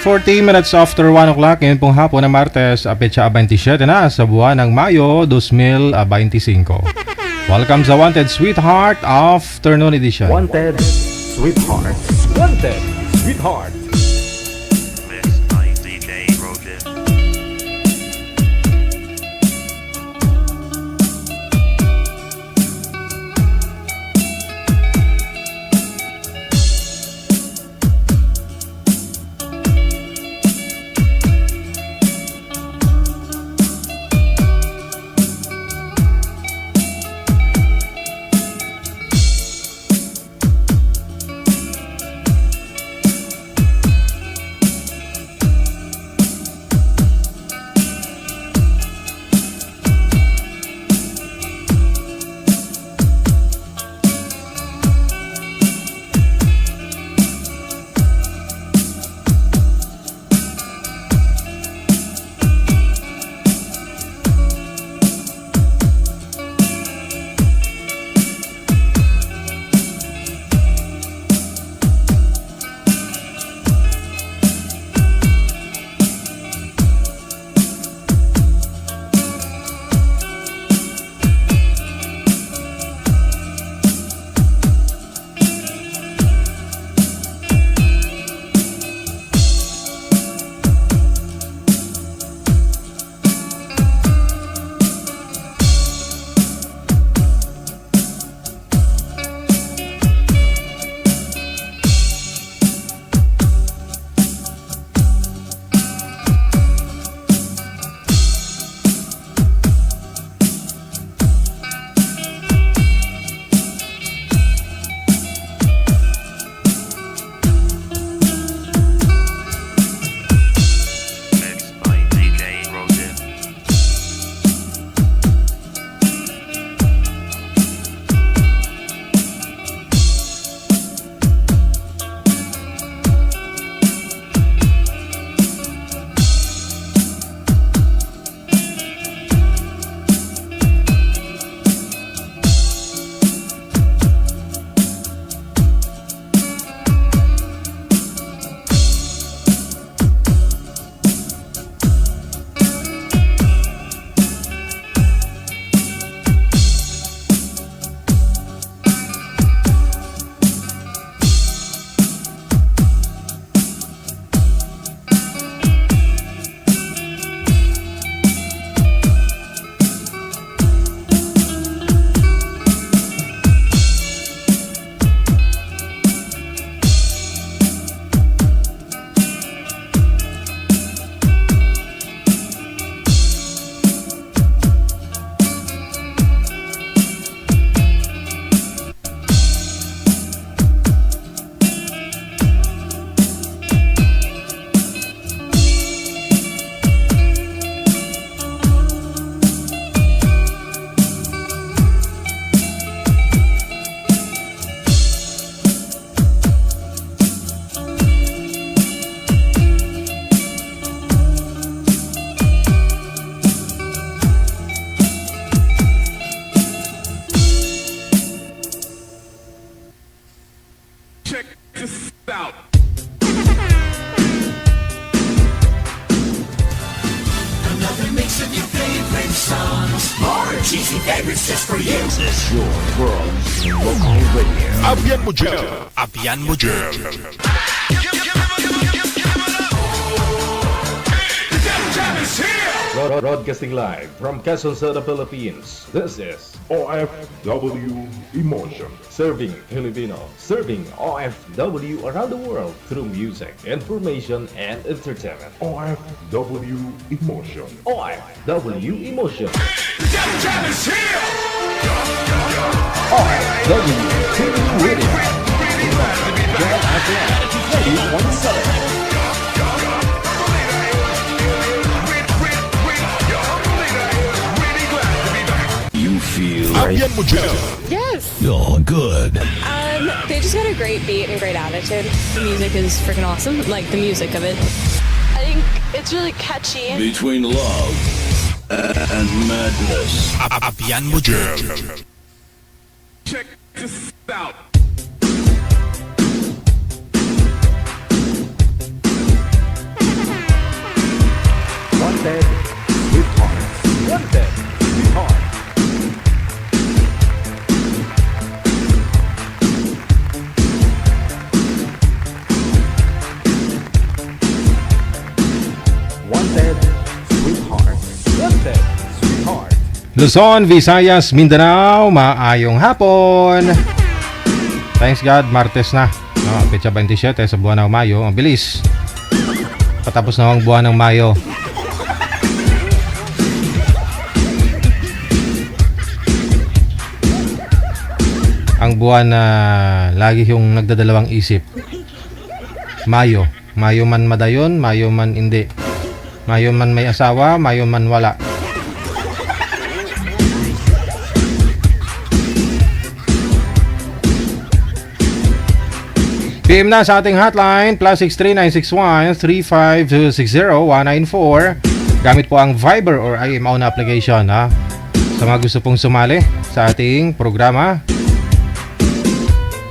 40 minutes after 1 o'clock, ngayon pong hapon na Martes, petsa 27 na sa buwan ng Mayo 2025. Welcome sa Wanted Sweetheart Afternoon Edition. Wanted Sweetheart. Wanted Sweetheart. Mixed by DJ Roger. Mixed by DJ Roger. Check this out. Another mix of your favorite songs. More cheesy favorites just for you. This is your world local radio. Abyan mo dyan. Abyan mo dyan. Broadcasting live from Quezon City, Philippines. This is OFW Emotion. Serving Filipino, serving OFW around the world through music, information, and entertainment. OFW Emotion. OFW Emotion. OFW TV Radio. Get again. 2017. You feel Abyan mo dyan. Yes. Oh, good. They just got a great beat and great attitude. The music is freaking awesome. Like the music of it. I think it's really catchy. Between love and madness. Abyan mo dyan. Check this out. Luzon, Visayas, Mindanao, maayong hapon. Thanks God, Martes na. No, petsa 27 sa buwan ng Mayo. Ang bilis. Patapos na ang buwan ng Mayo. Ang buwan na lagi yung nagdadalawang isip. Mayo. Mayo man madayon, Mayo man hindi. Mayo man may asawa, Mayo man wala. PM na sa ating hotline +63 961 35260 194. Gamit po ang Viber or IMO na application ha. Sa mga gusto pong sumali sa ating programa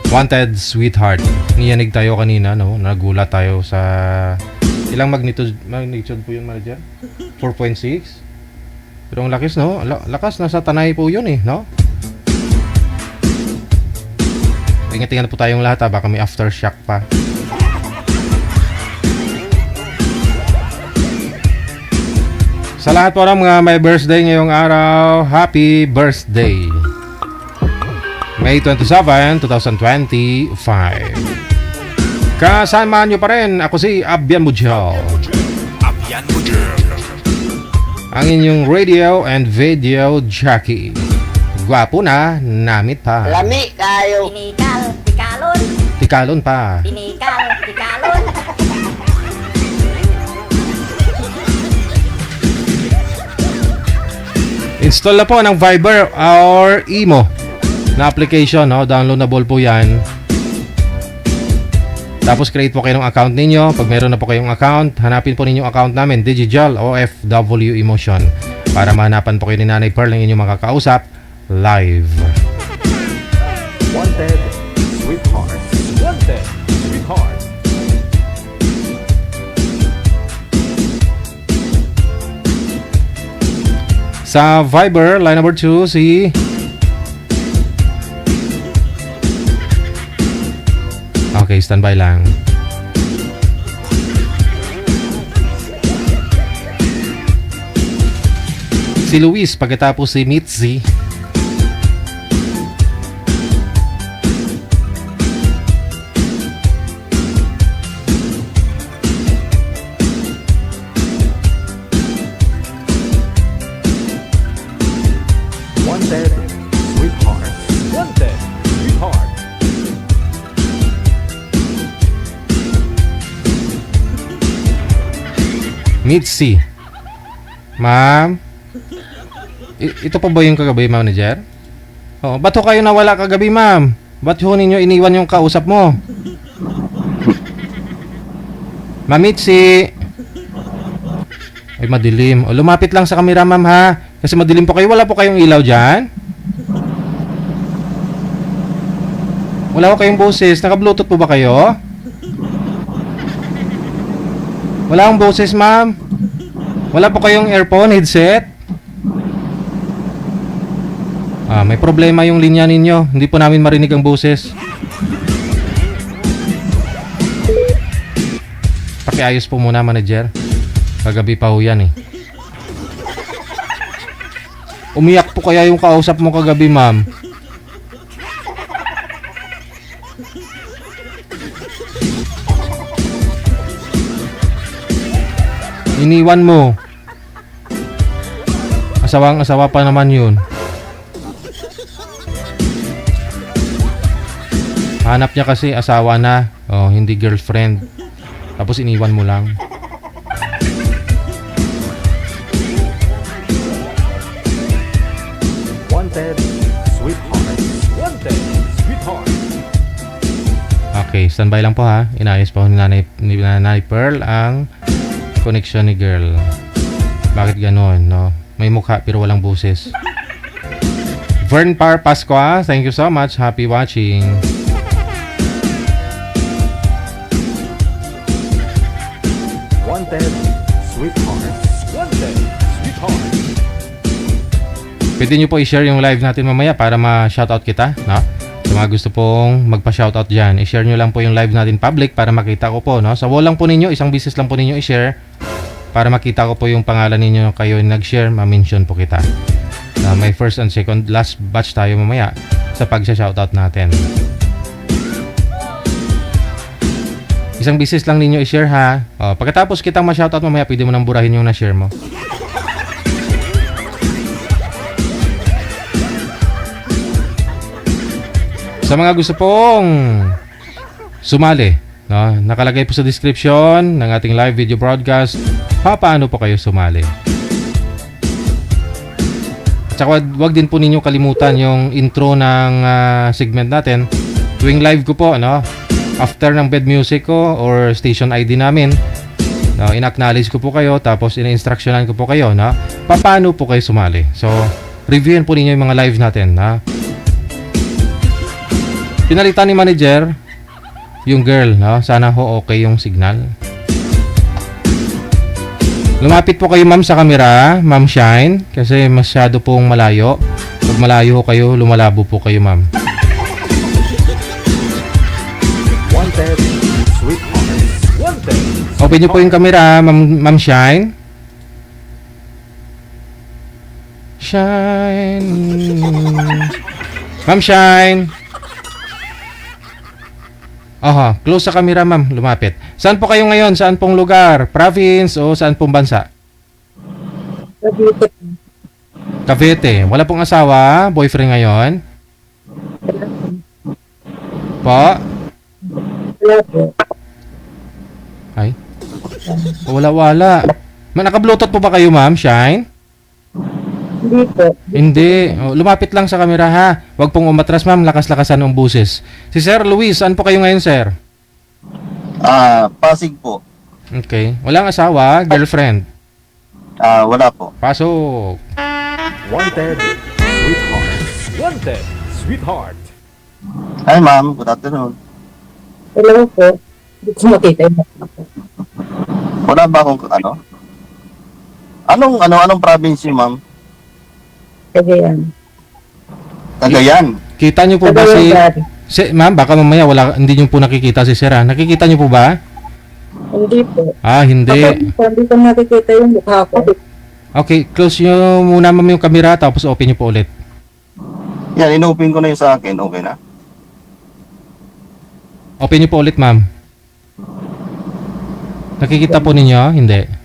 Wanted Sweetheart. Niyanig tayo kanina, no? Nagulat tayo sa ilang magnitude po yun, manager? 4.6. Pero ang lakas, no? Lakas, nasa Tanay po yun eh, no? Ingat-ingat po tayong lahat ha, baka may aftershock pa. Sa lahat po ng mga may birthday ngayong araw, happy birthday! May 27, 2025. Kasama nyo pa rin, ako si Abyan Mujal. Abyan Mujal. Ang inyong radio and video jockey. Gwapo na, namit pa. Lami kayo. Tinikal, tikalon. Tikalon pa. Tinikal, tikalon. Install na po ng Viber or Imo na application, no? Downloadable po yan. Tapos create po kayo ng account ninyo. Pag meron na po kayong account, hanapin po ninyo account namin, Digijal OFW Emotion, para mahanapan po kayo ni Nanay Pearl ng inyong makakausap live. Wanted Sweetheart. Wanted Sweetheart. Sa Viber, line number 2, si okay, standby lang. Si Luis, pagkatapos si Mitzi. Wanted Sweetheart. Wanted Sweetheart. Mitzi. Ma'am. Ito pa ba yung kagabi, manager? Oh, ba't ho kayo nawala kagabi, ma'am? Ba't ho ninyo iniwan yung kausap mo? Ma'am Mitzi. Ay, madilim. O, lumapit lang sa camera, ma'am, ha? Kasi madilim po kayo. Wala po kayong ilaw dyan? Wala po kayong boses. Naka-bluetooth po ba kayo? Wala akong boses, ma'am. Wala po kayong earphone, headset? May problema yung linya ninyo. Hindi po namin marinig ang boses. Pakiayos po muna, manager. Kagabi pa ho yan eh. Umiyak po kaya yung kausap mo kagabi, ma'am? Iniwan mo. Asawang-asawa pa naman yun. Hanap niya kasi asawa na. Oh, hindi girlfriend. Tapos iniwan mo lang. Wanted Sweetheart. Wanted Sweetheart. Okay, standby lang po ha. Inayos pa ho ni Nanay Pearl ang connection ni girl. Bakit ganon, no? May mukha pero walang boses. Vern Par Pasqua, thank you so much. Happy watching. Wanted Sweetheart. Wanted Sweetheart. Pwede nyo po i-share yung live natin mamaya para ma-shoutout kita, no? Sa mga gusto pong magpa-shoutout dyan, i-share nyo lang po yung live natin public para makita ko po, no? Sa wall lang po ninyo, isang beses lang po ninyo i-share para makita ko po yung pangalan ninyo kayo yung nag-share, ma-mention po kita. May first and second, last batch tayo mamaya sa pag-shoutout natin. Isang bisis lang ninyo i-share ha. Pagkatapos kitang ma-shoutout mamaya, pwede mo nang burahin yung na-share mo. Sa mga gusto pong sumali, no, nakalagay po sa description ng ating live video broadcast paano po kayo sumali. At saka wag din po ninyo kalimutan yung intro ng segment natin. Tuwing live ko po, no, after ng bed music ko or station ID namin, no, in-acknowledge ko po kayo, tapos in-instructionan ko po kayo na paano po kayo sumali. So, reviewin po ninyo yung mga live natin, na pinalitan ni manager yung girl, no? Sana ho okay yung signal. Lumapit po kayo ma'am sa camera, Ma'am Shine, kasi masyado pong malayo. Pag malayo ho kayo, lumalabo po kayo ma'am. Wanted, sweetheart. Wanted. Open nyo po yung camera, Ma'am Shine. Shine. Ma'am Shine. Aha, close sa camera ma'am, lumapit. Saan po kayo ngayon? Saan pong lugar? Province o saan pong bansa? Cavite. Cavite. Wala pong asawa, boyfriend ngayon? Po? Wala po. Ay? Wala. Naka-bluetooth po ba kayo ma'am, Shine? Hindi po. Hindi. Lumapit lang sa camera ha. Huwag pong umatras ma'am, lakas-lakasan ang buses. Si Sir Luis, saan po kayo ngayon sir? Pasig po. Okay. Walang asawa, girlfriend? Wala po. Pasok. Wanted, sweetheart. Wanted, sweetheart. Hi ma'am, good afternoon. Hello po. Hindi ko makita yung mukha ko. Wala ba akong Anong province niyo ma'am? Cagayan. Cagayan. Kita nyo po ba Cagayan, ma'am, baka mamaya hindi nyo po nakikita si Sir ha. Nakikita nyo po ba? Hindi po. Hindi. Ako, hindi ko nakikita yung mukha ko. Okay, close nyo muna ma'am yung camera, tapos open nyo po ulit. Yan, inopen ko na yung sa akin. Okay na. Open nyo po ulit ma'am. Nakikita po ninyo? Hindi.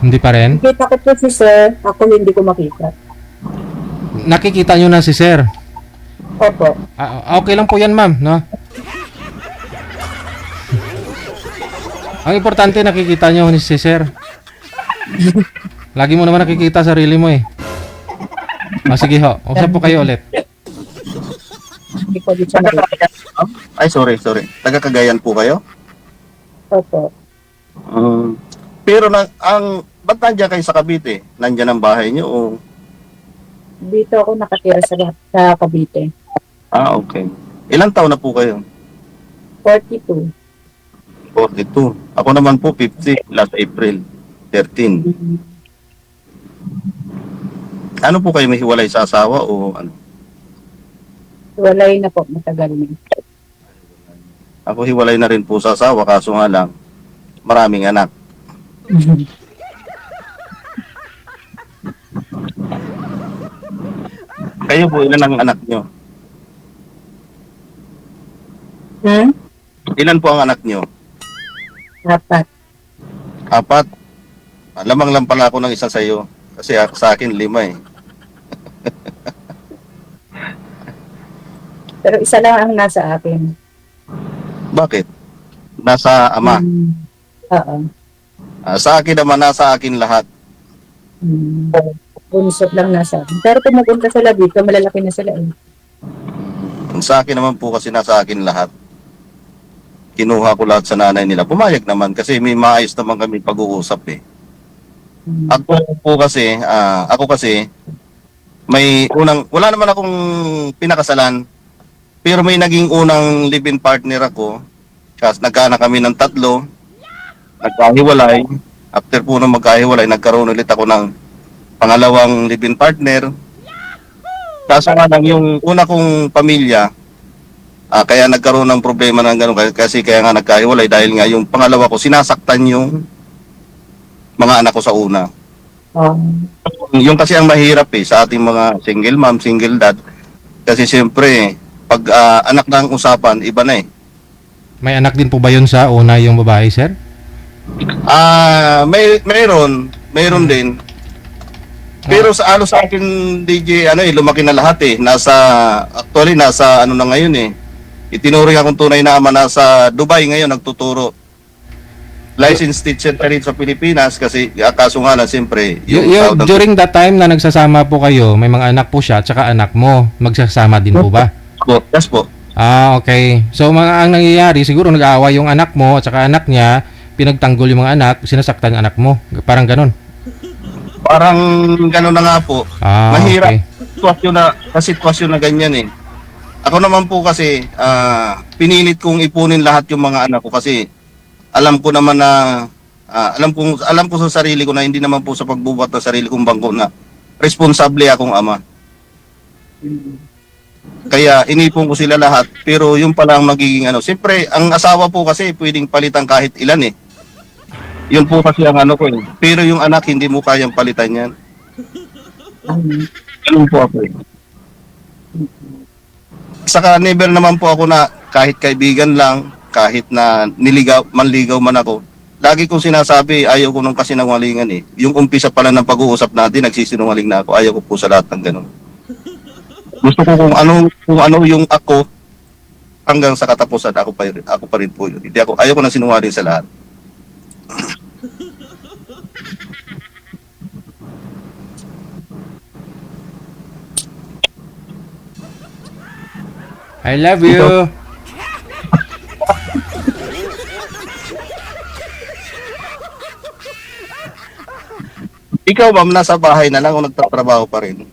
Hindi pa rin? Nakita ko po si sir. Ako hindi ko makita. Nakikita nyo na si Sir. Opo. Okay lang po yan ma'am, no? Ang importante nakikita nyo ni si Sir. Lagi mo naman nakikita sarili mo eh. Sige ho, usap po kayo ulit. Hindi ko dito makita. Ay, sorry. Taga Cagayan po kayo? Opo. Pero ba't nandiyan kayo sa Cavite? Nandiyan ang bahay niyo o? Dito ako nakatira sa Cavite. Okay. Ilang taon na po kayo? 42. 42. Ako naman po 50, last April 13. Ano po kayo, may hiwalay sa asawa o ano? Walay na po, matagal na. Ako hiwalay na rin po sa asawa, kaso nga lang, maraming anak. Kayo po, ilan ang anak nyo? Ilan po ang anak nyo? 4. 4. Lamang lang pala ako ng isa sa iyo. Kasi sa akin 5 eh. Pero isa lang ang nasa akin. Bakit? Nasa ama. Oo. Sa akin naman, nasa akin lahat. Bunsot lang nasa akin. Pero kung magunta sila dito, malalaki na sila eh. Sa akin naman po kasi nasa akin lahat. Kinuha ko lahat sa nanay nila. Pumayag naman kasi may maayos naman kami pag-uusap eh. Ako kasi may wala naman akong pinakasalan, pero may naging unang live-in partner ako. Kasi nagkaanak kami ng 3, nagkahiwalay. After po nung magkahiwalay, nagkaroon ulit ako ng pangalawang live-in partner. Kaso nga lang yung una kong pamilya, Kaya nagkaroon ng problema ng gano'n kasi kaya nga nagkahiwalay dahil nga yung pangalawa ko sinasaktan yung mga anak ko sa una. Yung kasi ang mahirap sa ating mga single mom, single dad kasi siyempre pag anak na ang usapan, iba na May anak din po ba yun sa una yung babae, sir? Mayroon din. Pero sa akin DJ lumaki na lahat actually nasa na ngayon itinuring akong tunay na ama, nasa Dubai ngayon nagtuturo. Licensed teacher pa rin sa Pilipinas kasi kaso nga lang siyempre During that time na nagsasama po kayo, may mga anak po siya at saka anak mo, magsasama din po ba? Yes po. Okay. So ang nangyayari, siguro nag-aaway yung anak mo at saka anak niya, pinagtanggol yung mga anak, sinasaktan yung anak mo. Parang ganun. Parang gano'n na nga po. Mahirap Okay. sitwasyon na ganyan Ako naman po kasi pinilit kong ipunin lahat yung mga anak ko kasi alam ko naman na alam ko sa sarili ko na hindi naman po sa pagbubuhat ng sarili kong bangko na responsable akong ama. Kaya inipon ko sila lahat pero yung pala ang magiging siyempre ang asawa po kasi pwedeng palitan kahit ilan Yun po kasi ang ko Pero yung anak hindi mo kayang palitan yan. Ganun po ako Saka never naman po ako na kahit kaibigan lang, kahit na manligaw man ako. Lagi kong sinasabi, ayaw ko nung kasinungalingan Yung umpisa pala ng pag-uusap natin, nagsisinungaling na ako. Ayaw ko po sa lahat ng ganun. Gusto ko kung ano yung ako hanggang sa katapusan ako pa rin po yun. Ayaw ko na sinungaling sa lahat. I love you. Ikaw ma'am, nasa bahay na lang o nagtatrabaho pa rin?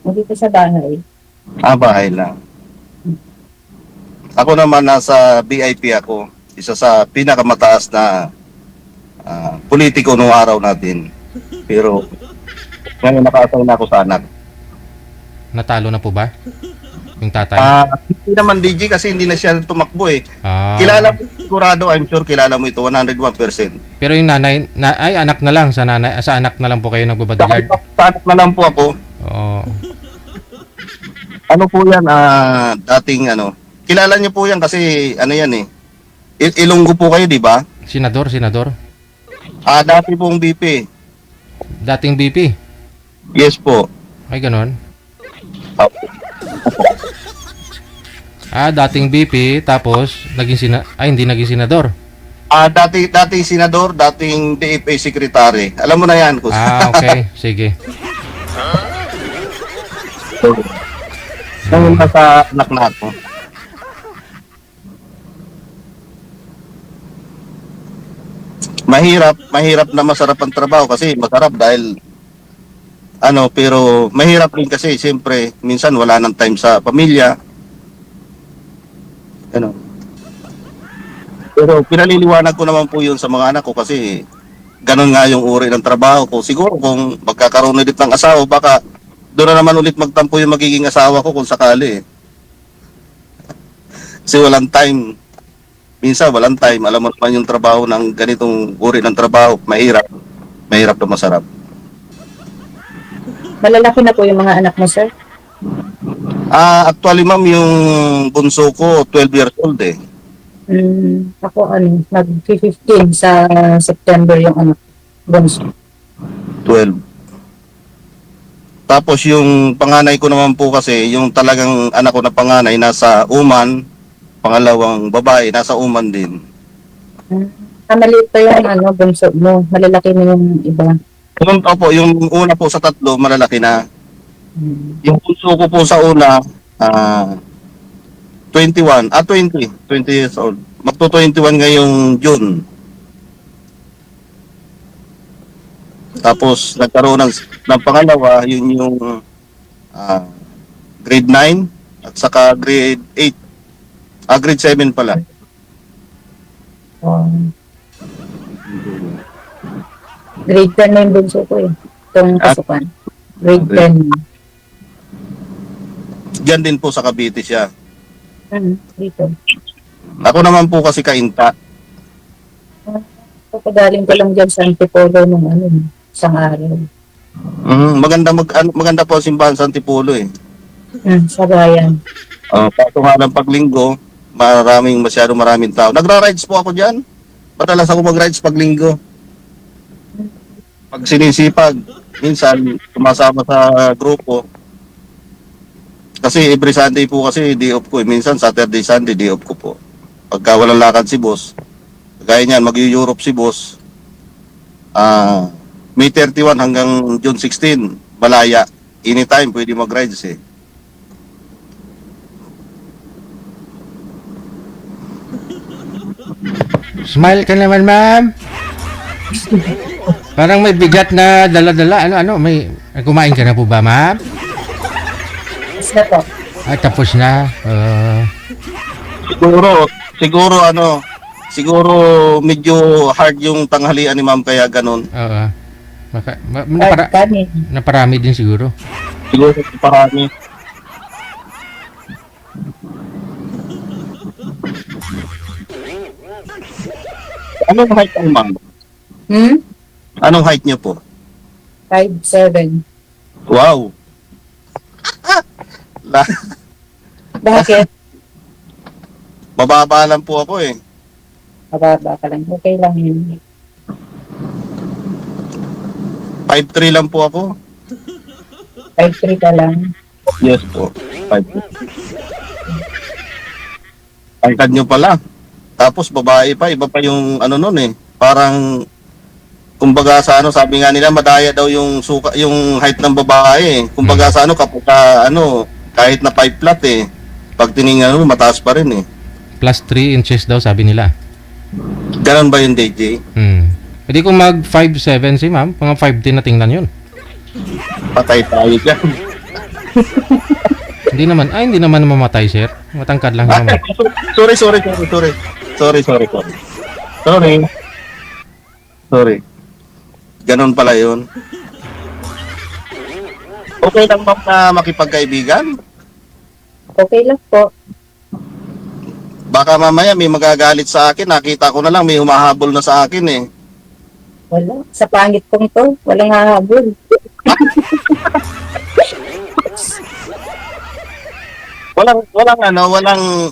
Dito sa bahay. Bahay lang. Ako naman nasa BIP ako. Isa sa pinakamataas na politiko noong araw natin. Pero ngayon naka-assign na ako sa anak. Natalo na po ba? Yung tatay? Hindi naman DJ kasi hindi na siya tumakbo Kilala mo sigurado, I'm sure kilala mo ito 101%. Pero yung nanay, anak na lang, sa anak na lang po kayo nagbobodyguard? Sa anak na lang po ako. Oo. Ano po yan, dating kilala niyo po yan kasi yan Ilonggo po kayo, di ba? Senador? Dati pong BP. Dating BP? Yes po. Ay, ganon. Dating BP, tapos hindi naging senador. Dati senador, dating DFA secretary. Alam mo na yan, Kus. Okay. Sige. Ngayon na sa anak na ako. Mahirap na masarap ang trabaho kasi masarap dahil pero mahirap rin kasi siyempre minsan wala nang time sa pamilya. Pero pinaliliwanag ko naman po yun sa mga anak ko kasi ganun nga yung uri ng trabaho ko. Siguro kung magkakaroon ulit ng asawa, baka doon na naman ulit magtampo yung magiging asawa ko kung sakali. Kasi walang time. Minsan walang time. Alam mo naman yung trabaho ng ganitong uri ng trabaho. Mahirap na masarap. Malalaki na po yung mga anak mo, sir? Actually ma'am, yung bunso ko 12 years old Ako nag-15 sa September yung anak. Bunso. 12. Tapos yung panganay ko naman po kasi, yung talagang anak ko na panganay nasa Uman, pangalawang babae nasa Uman din. Maliit pa yung bunso mo. Malalaki na yung iba. Yung una po sa tatlo, malalaki na. Yung bunso ko po sa una, 20 years old. Magto-21 ngayong June. Tapos nagkaroon ng pangalawa, yun yung grade 9 at saka grade 8. Grade 7 pala. Grade 10 na yung bunso ko itong pasukan. Grade 10. Diyan din po sa Cavite siya. Dito. Ako naman po kasi kainta. Kapagaling ko lang dyan sa Antipolo nung isang araw. Maganda po ang simbahan sa Antipolo eh. Sa bayan. Kaso nga ng paglinggo, maraming tao. Nagra-rides po ako dyan. Madalas ako mag-rides pag linggo. Pag sinisipag, minsan sumasama sa grupo. Kasi every Sunday po kasi day off ko eh. Minsan Saturday, Sunday day off ko po. Pagka walang lakad si boss, gaya niyan, mag-Europe si boss. May 31 hanggang June 16, malaya. Anytime pwede mag-rides eh. Smile ka naman, ma'am. Parang may bigat na dala-dala. May kumain ka na po ba, ma'am? Tapos na po. Tapos na. Siguro medyo hard yung tanghalian ni ma'am kaya ganun. Oo. Kanin. Naparami din siguro. Siguro parami. Anong height ang ma'am? Anong height niyo po? 5'7". Wow. Bakit? Mababa lang po ako eh. Mababa ka lang. Okay lang yun. 5'3 lang po ako. 5'3 ka lang. Yes po. 5'3. Angkad nyo pala. Tapos babae pa, iba pa yung nun eh. Parang kumbaga sa sabi nga nila madaya daw yung yung height ng babae eh. Kumbaga sa kapag kahit na 5 flat eh. Pag tiningnan mo mataas pa rin eh. Plus 3 inches daw sabi nila. Ganun ba yung DJ? Pwede kung mag 5'7" si ma'am, mga 5'10" na tingnan yun. Patay tayo dyan. Hindi naman mamatay, sir. Matangkad lang naman. Sorry. Ganun pala yun. Okay lang ba na makipagkaibigan? Okay lang po. Baka mamaya may magagalit sa akin. Nakita ko na lang may humahabol na sa akin eh. Wala. Sa pangit kong to, walang hahabol.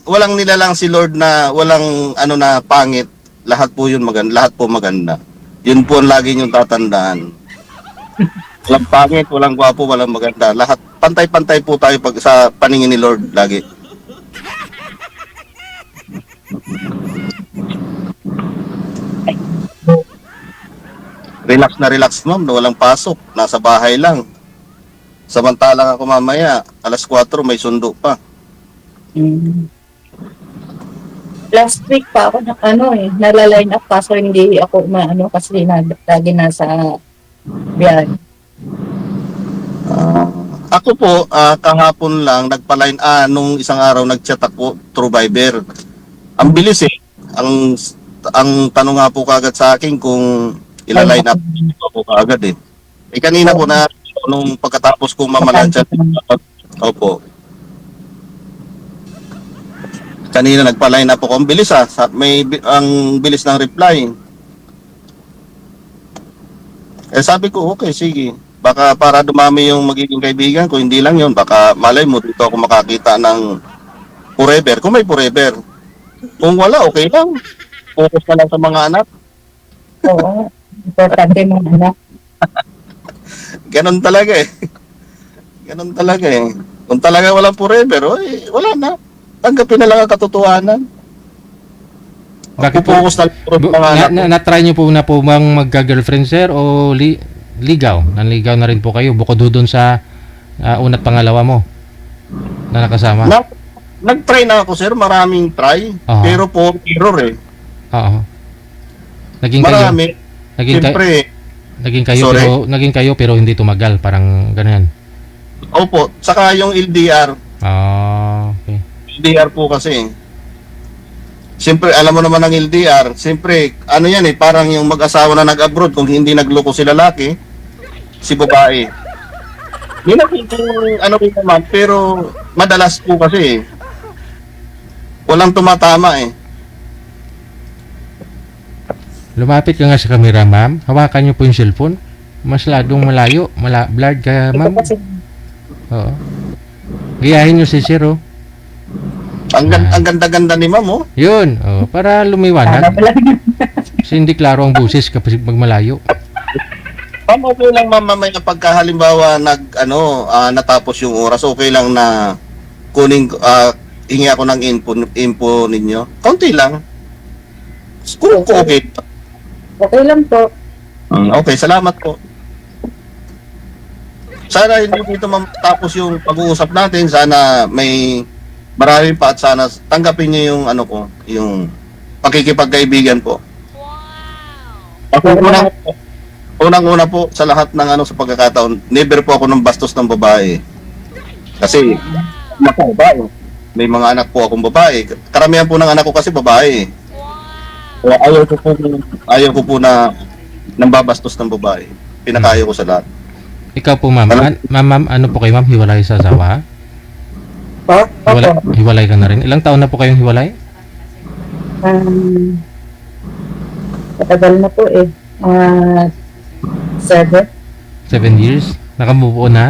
walang nilalang si Lord na walang na pangit. Lahat po yun maganda, lahat po maganda. Yun po ang lagi niyong tatandaan. Walang pangit, walang gwapo, walang maganda. Lahat pantay-pantay po tayo pag sa paningin ni Lord lagi. Relax na relax ma'am, na walang pasok, nasa bahay lang. Samantalang ako mamaya, alas 4 may sundo pa. Last week pa ako nalaline up kaso hindi ako kasi lagi nasa biyahe. Ako po, kahapon lang, nagpa-line, nung isang araw, nag-chat ako through Viber. Ang bilis eh. Ang tanong nga po kagad sa akin kung ila-line up po kagad eh. Kanina po na, nung pagkatapos kong mamalansya, opo. Kanina nagpa-line up ako. Ang bilis ang bilis ng reply. Sabi ko, okay, sige. Baka para dumami yung magiging kaibigan ko, hindi lang yun. Baka malay mo, dito ako makakita ng forever. Kung may forever. Kung wala, okay lang. Focus ka lang sa mga anak. Oo. Importante mga anak. Ganon talaga eh. Kung talaga walang forever, wala na. Tanggapin na lang ang katotohanan. Bakit po? Focus na lang sa mga anak. Na-try nyo po na po bang magka-girlfriend, sir? O ligaw? Nanligaw na rin po kayo bukod doon sa una't pangalawa mo na nakasama? Nag-try na ako, sir. Maraming try. Pero po, error eh. Oo. Marami. Siyempre. Naging kayo pero hindi tumagal. Parang ganyan. Opo. Saka yung LDR. Okay. LDR po kasi. Siyempre, alam mo naman ang LDR. Siyempre, yan eh. Parang yung mag-asawa na nag-abroad. Kung hindi nagloko si lalaki, si babae. Hindi naman rin naman. Pero madalas po kasi Walang tumatama eh. Lumapit ka nga sa camera, ma'am. Hawakan niyo po yung cellphone. Mas ladong malayo. Blurred ka, Ito ma'am. kasi, Oo. Gayahin niyo si Sir, oh. Ang ganda-ganda ni ma'am, oh. Yun, oh. Para sana lumiwanag. pala. Kasi hindi klaro ang busis kapag magmalayo. Ma'am, okay lang ma'am, mamaya pagka halimbawa natapos yung oras, okay lang na hingi ako ng info ninyo. Kaunti lang. Kung okay. Okay lang po. Okay, salamat po. Sana hindi dito matapos yung pag-uusap natin. Sana may marami pa at sana tanggapin niyo yung yung pakikipagkaibigan po. Unang-una po sa lahat ng sa pagkakataon, never po ako ng bastos ng babae. Kasi babae. May mga anak po akong babae. Karamihan po ng anak ko kasi babae. Kaya ayaw ko po na nambabastos ng babae. Pinakayo ko sa lahat. Ikaw po, ma'am. Ma'am, ano po kayo, ma'am? Hiwalay sa asawa? Po? Hiwalay ka na rin. Ilang taon na po kayong hiwalay? Matagal na po eh. 7. 7 years? Nakamove on na?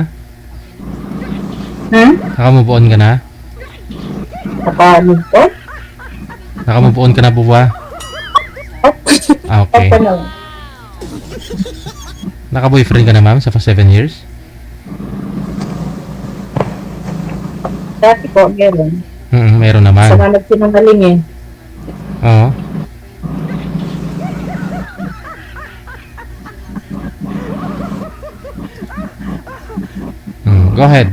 Nakamove on ka na? Nakamove po? Nakamove on ka na po ba? Okay. Opo na. Naka-boyfriend ka na, ma'am, sa 7 years? Dati po, meron. Meron naman. Sa mga nagsinungaling eh. Oo. Go ahead.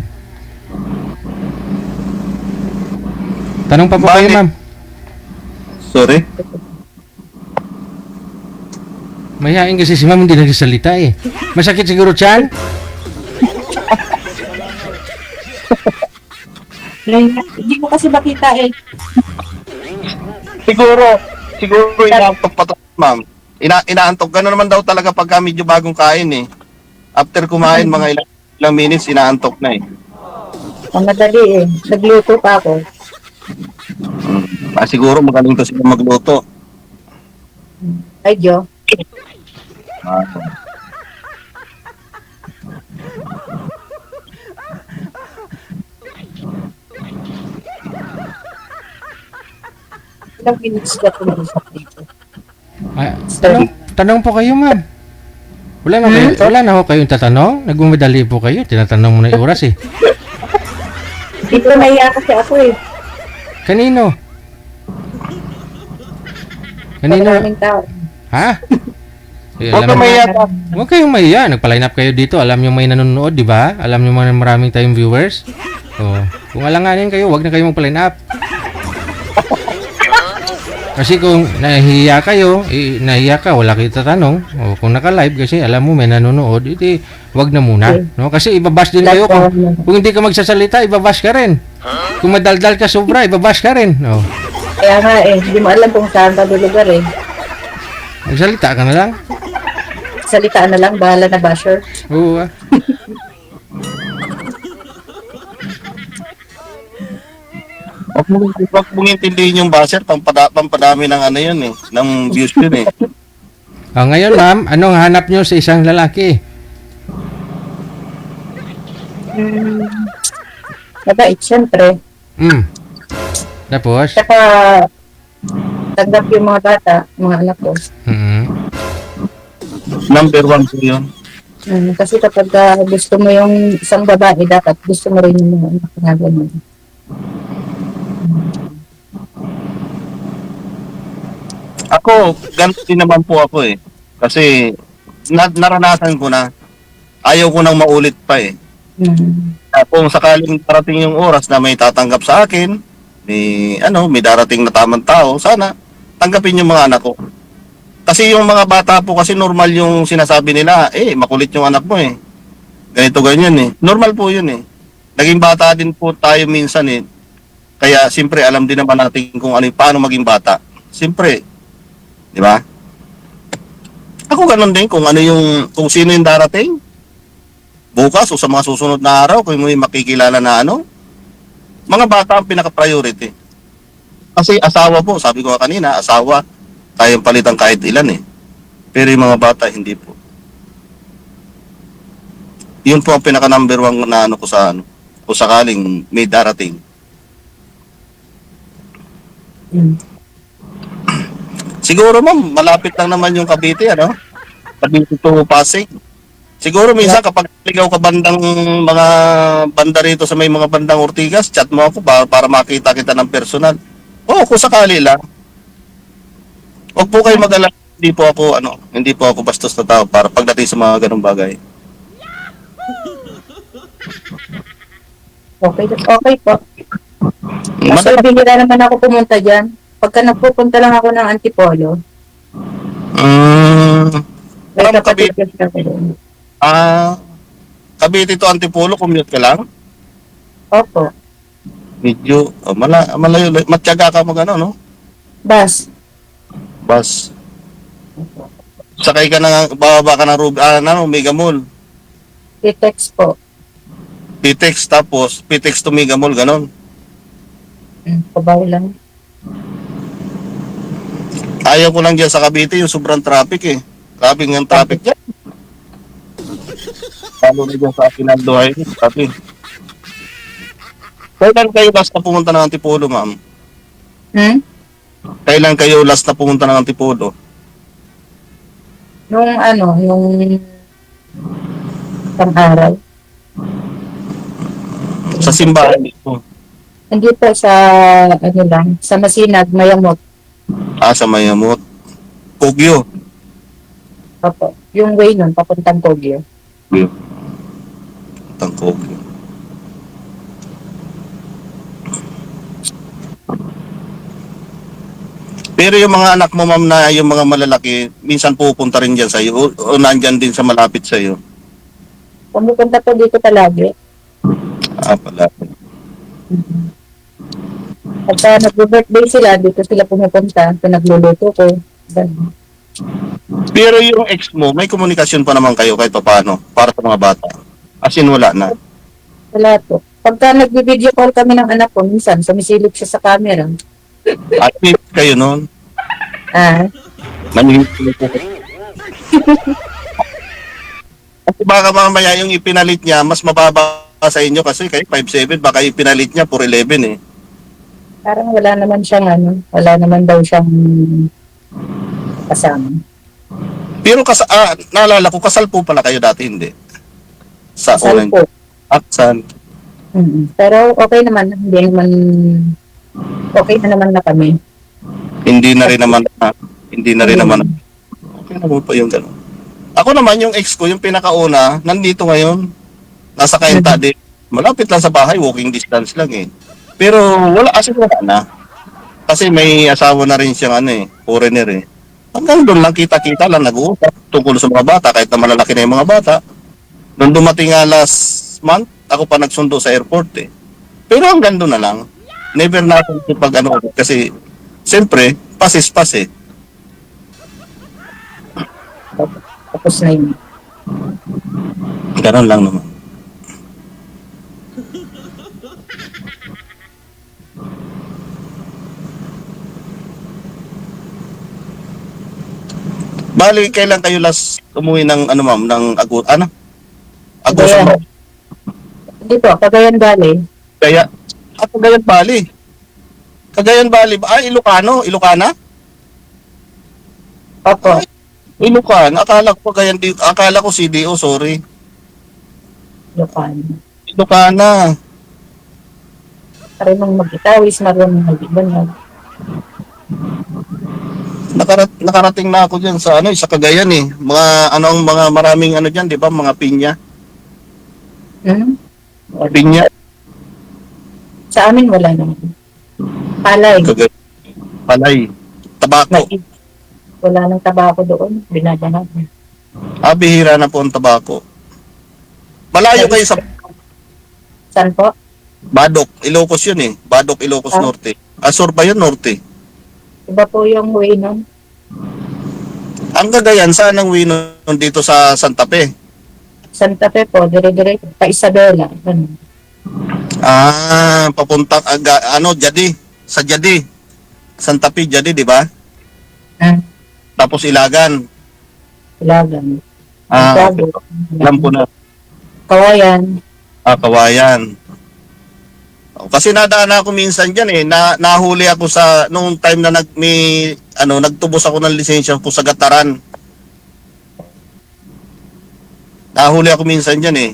Tanong pa po kayo, ma'am. Sorry? Mayayain kasi si ma'am hindi nagsasalita eh. Masakit siguro tiyan? Hindi ko kasi makita eh. Siguro inaantok pa to, ma'am. Inaantok. Gano'n naman daw talaga pagka medyo bagong kain eh. After kumain, mga ilang minutes, inaantok na eh. Ang madali eh. Nagluto pa ako. Siguro magaling to sila magluto. Ay, Diyo. Ilang minutes ka pumusap dito? Ay, tanong po kayo, ma'am. Wala na ho kayong tatanong? Nagmamadali po kayo. Tinatanong mo na yung oras eh. Dito naiya kasi ako eh. Kanino? Maraming tao. Ha? Eh, Huwag ka mahiya. Huwag kayong mahiya. Nagpa-line up kayo dito. Alam nyo may nanonood, di ba? Alam nyo maraming tayong viewers. Oh, kung alanganin kayo, huwag na kayong magpa-line up. Kasi kung nahihiya kayo, nahihiya ka, wala kayo tatanong. O kung naka-live kasi alam mo may nanonood, iti wag na muna. No? Kasi ibabash din kayo. Kung hindi ka magsasalita, ibabash ka rin. Kung madaldal ka sobra, ibabash ka rin. No? Kaya nga eh, hindi mo alam kung saan ka lulugar eh. Magsalita ka na lang. Salitaan na lang, bahala na basher. Oo ah. Huwag mong intindihin yung basher, pampadami ng yun eh, ng views yun eh. Ngayon ma'am, anong hanap nyo sa isang lalaki? Mabait, syempre. Tapos? Saka, tanggap yung mga bata, mga anak ko. Number 1 po yun. Kasi kapag gusto mo yung isang babae, dapat gusto mo rin yung mga anak na gano'n. Ako, ganito din naman po ako eh. Kasi naranasan ko na. Ayaw ko nang maulit pa eh. Kung sakaling parating yung oras na may tatanggap sa akin, may darating na tamang tao, sana tanggapin yung mga anak ko. Kasi yung mga bata po kasi normal yung sinasabi nila, makulit yung anak mo eh. Ganito ganyan eh. Normal po yun eh. Naging bata din po tayo minsan eh. Kaya siyempre alam din naman natin kung paano maging bata. Siyempre, di ba? Ako ganun din kung kung sino yung darating. Bukas o sa mga susunod na araw, kung may makikilala na mga bata ang pinaka-priority. Kasi asawa po, sabi ko nga kanina, asawa, kayang palitan kahit ilan eh. Pero yung mga bata, hindi po. Yun po ang pinaka number one na ano ko sa ano, kung sakaling may darating. Siguro ma'am, malapit lang naman yung Cavite, ano? Cavite to Pasig. Siguro minsan kapag ligaw ka bandang mga banda rito sa may mga bandang Ortigas, chat mo ako para makita kita ng personal. Oo, kung sakali lang. Huwag po kayo mag-alala, hindi po ako bastos na tao para pagdating sa mga ganung bagay. Okay po. Kasi bihira naman ako pumunta dyan. Pagka nagpupunta lang ako ng Antipolo, may From kapatid Cavite, kasi doon. Cavite to Antipolo, commute ka lang? Opo. Medyo, malayo, matyaga ka mag ano, no? Bus. Bus. Sakay ka na, bababa ka ng Mega Mall. T-text po. PTEX tapos, PTEX to Mega Mall, ganon. Pabaw lang. Ayaw ko lang dyan sa Cavite, yung sobrang traffic eh. Grabe nga ang traffic dyan. Lalo na dyan sa Akinaldohay. Traffic. Kailan kayo last na pumunta ng Antipolo, ma'am? Kailan kayo last na pumunta ng Antipolo? Yung isang araw. Sa simbahan dito. Hindi po sa, sa Masinag, Mayamot. Sa Mayamot. Kogyo. Opo. Yung way nun, papuntang Kogyo. Kogyo. Pero yung mga anak mo, ma'am, na yung mga malalaki, minsan pupunta rin dyan sa'yo o nandyan din sa malapit sa'yo. Pumupunta po dito palagi. Pala. Pagka nag-birthday sila, dito sila pumupunta. Pinagluluto ko. Ganun. Pero yung ex mo, may komunikasyon pa naman kayo kahit paano para sa mga bata. As in, wala na. Wala po. Pagka nag-video call kami ng anak ko, minsan sumisilip siya sa camera. At least kayo nun. Manihintay po. Kasi baka mamaya yung ipinalit niya, mas mababa sa inyo kasi kayo 5'7", baka ipinalit niya 4'11" eh. Parang wala naman siyang wala naman daw siyang kasama. Pero naalala ko, kasal po pala kayo dati, hindi? Sa Kasal po. Aksan. Pero okay naman, okay na naman na kami. Hindi na rin naman. Okay naman po yung gano'n. Ako naman, yung ex ko, yung pinakauna, nandito ngayon. Nasa Cainta din. Malapit lang sa bahay, walking distance lang eh. Pero wala na. Kasi may asawa na rin siyang foreigner eh. Hanggang doon lang kita-kita lang nag-uusap tungkol sa mga bata, kahit na malalaki na yung mga bata. Nung dumating nga last month, ako pa nagsundo sa airport eh. Pero hanggang doon na lang. Never na ako pag kasi siyempre, pasis-pas eh. Tapos na yun. Ganon lang naman. Bali, kailan kayo last umuwi ng ma'am, ng Agosto? Cagayan. Hindi po, Cagayan Valley. Cagayan Valley. Cagayan Valley. Ilocana? Opo. Ilocana. Akala ko CDO, sorry. Ilocana. Marunong mag-itawis, marunong mag-ibanag. Nakarating na ako diyan sa sa Cagayan eh. Mga maraming diyan, 'di ba? Mga pinya. Pinya. Sa amin wala naman. Palay. Palay. Tabako. Wala nang tabako doon, binabanag. Bihira na po ang tabako. Malayo kayo sa Saan po? Badok, Ilocos yun eh. Badok, Ilocos Norte. Sur pa yun, Norte. Iba po yung way nun. Ang Cagayan, saan ang way nun dito sa Santa Fe? Santa Fe po, dire-dire, pa Isabela. Papunta, Jadi. Sa Jadi. Santa Pidia, di ba? Ah, Tapos Ilagan. Ilagan. Ah, Tabo. alam ko na. Kawayan. Kawayan. Kasi nadaan ako minsan diyan eh. Nahuli ako sa nung time na nagtubos ako ng lisensya po sa Gataran. Nahuli ako minsan diyan eh.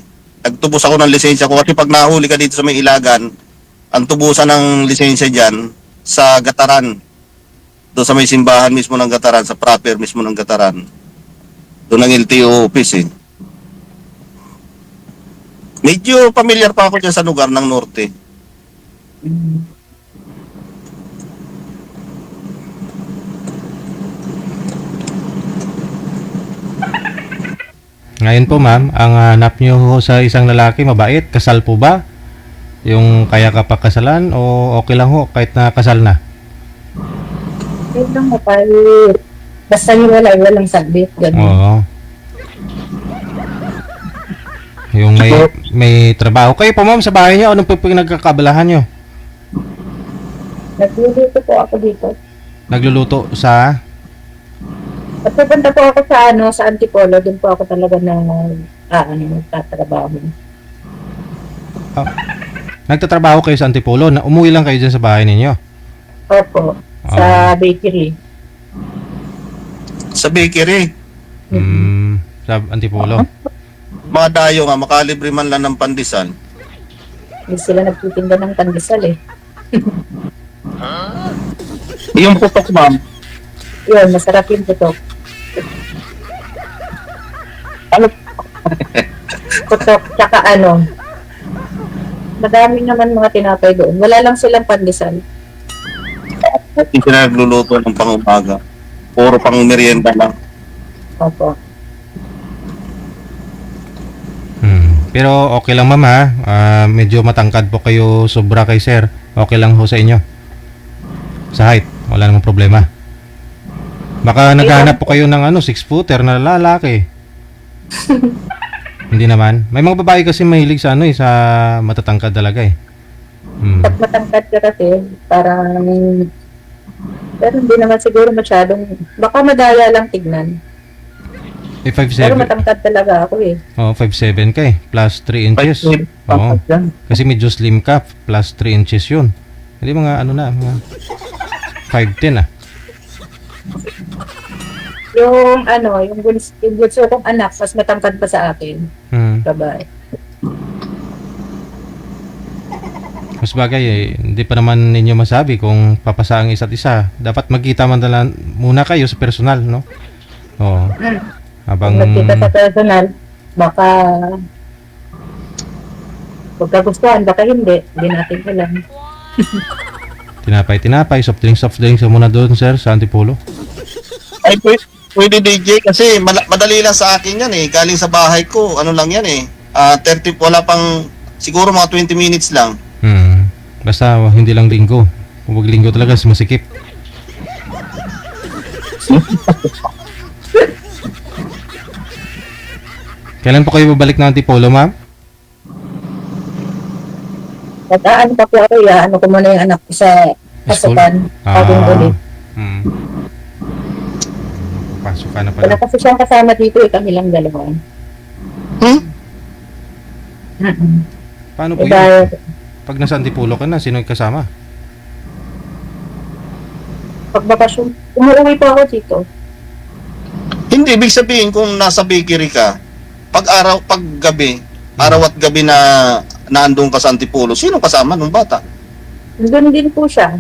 Nagtubos ako ng lisensya ko kasi pag nahuli ka dito sa may Ilagan, ang tubusan ng lisensya diyan sa Gataran. Doon sa may simbahan mismo ng Gataran, sa proper mismo ng Gataran. Doon ang LTO office eh. Medyo familiar pa ako dyan sa lugar ng Norte. Ngayon po ma'am, ang hanap nyo ho sa isang lalaki, mabait, kasal po ba? Yung kaya ka pa kasalan o okay lang ho kahit na kasal na? Yun lang mo, basta walang sabit. Ganun. Oo. Yung may trabaho. Kayo po ma'am sa bahay nyo, anong po pinagkakabalahan nyo? Nagluluto po ako dito. Nagluluto sa... At pupunta po ako sa Antipolo, doon po ako talaga nagtatrabaho. Nagtatrabaho kayo sa Antipolo, na umuwi lang kayo dyan sa bahay ninyo? Opo, sa bakery. Sa bakery. Sa Antipolo. Mga dayo nga, makalibre man lang ng pandesal. Hindi sila nagtitinda ng pandesal eh. Yung putok ma'am, Yun, masarap yung putok. ano? Putok, tsaka madami naman mga tinapay doon. Wala lang silang pandesal. Hindi sila nagluluto ng pangumaga. Puro pang merienda lang. Opo. Pero okay lang ma'am ha. Medyo matangkad po kayo sobra kay sir. Okay lang ho sa inyo. Sa height, wala namang problema. Baka naghahanap po kayo ng 6-footer na lalaki. Hindi naman. May mga babae kasi mahilig sa sa matatangkad talaga eh. Pag matangkad ka kasi, parang pero hindi naman siguro masyadong, baka madaya lang tignan. Eh, Pero 5'7". matangkad talaga ako eh. Oh, 5'7" ka eh. Plus 3 inches. Oo. Kasi medyo slim ka. Plus 3 inches yun. Hindi mga mga 5'10" ah. Yung bunso kong anak, mas matangkad pa sa akin. Babae. Mas bagay eh, hindi pa naman ninyo masabi kung papasa ang isa't isa. Dapat magkita man muna kayo sa personal, no? Oo. Habang Kung nagkita sa personal, baka pagkagustuhan, baka hindi. Hindi natin alam. tinapay, soft drinks muna doon sir sa Antipolo. Ay, pwede DJ kasi madali lang sa akin yan eh. Galing sa bahay ko, ano lang yan eh. 30, wala pang siguro mga 20 minutes lang. Basta hindi lang linggo. Kung wag linggo talaga, masikip. Kailan po kayo babalik ng Antipolo, ma'am? Pag pa po ako, ko muna yung anak ko sa pasukan. Pagong ulit. Pasok ka na Wala pala. kasi siyang kasama dito kami lang dalawa. Paano po Iba, yun? Pag nasa Antipolo ka na, sino yung kasama? pag bakasyon, umuwi pa ako dito. Hindi, ibig sabihin kung nasa bakery ka, pag gabi, araw at gabi na naandun ka sa Antipolo, sino kasama nung bata? Doon din po siya.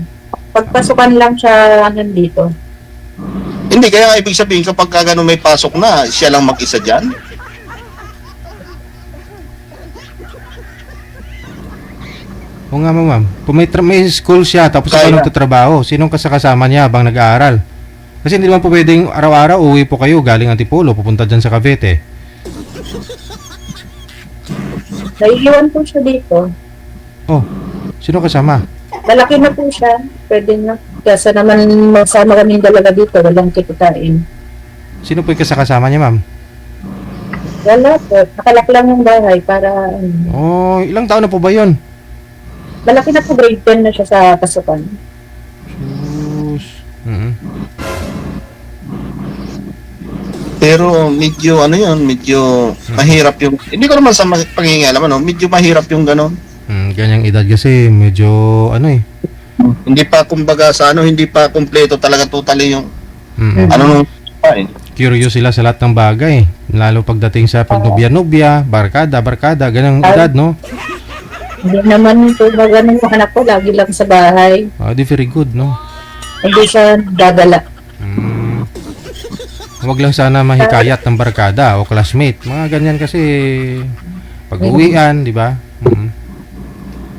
Pagpasukan lang siya nandito. Hindi, kaya ibig sabihin kapag gano'n may pasok na, siya lang mag-isa dyan? Oo nga ma'am. Kung may school siya, tapos Kaya. ako nagtatrabaho, sinong kasama niya habang nag-aaral? Kasi hindi naman po pwedeng araw-araw uwi po kayo galing Antipolo, pupunta dyan sa Cavite. Naiiwan po siya dito. Oh, sino kasama? Malaki na po siya. Pwede na. Kasi naman masama kami dalaga dito. Walang kikitain. Sino po yung kasama niya ma'am? Wala po. Nakalak lang yung bahay para Oh, ilang taon na po ba yun? malaki na po, grade 10 na siya sa pasukan. Pero medyo ano yun, medyo mahirap yung, hindi ko naman sa pangingialam, ano, medyo mahirap yung gano'n. Ganyang edad kasi medyo ano eh. Hindi pa kumbaga sa ano, hindi pa kumpleto talaga totally yung ano nung Curious sila sa lahat ng bagay. Lalo pagdating sa pagnobya-nobya, barkada, ganyang edad, no? Hindi naman po ba ganun yung anak ko, lagi lang sa bahay. Di very good, no? Hindi siya dadala. Huwag lang sana mahikayat ng barkada o classmate. Mga ganyan kasi pag-uwian, di ba?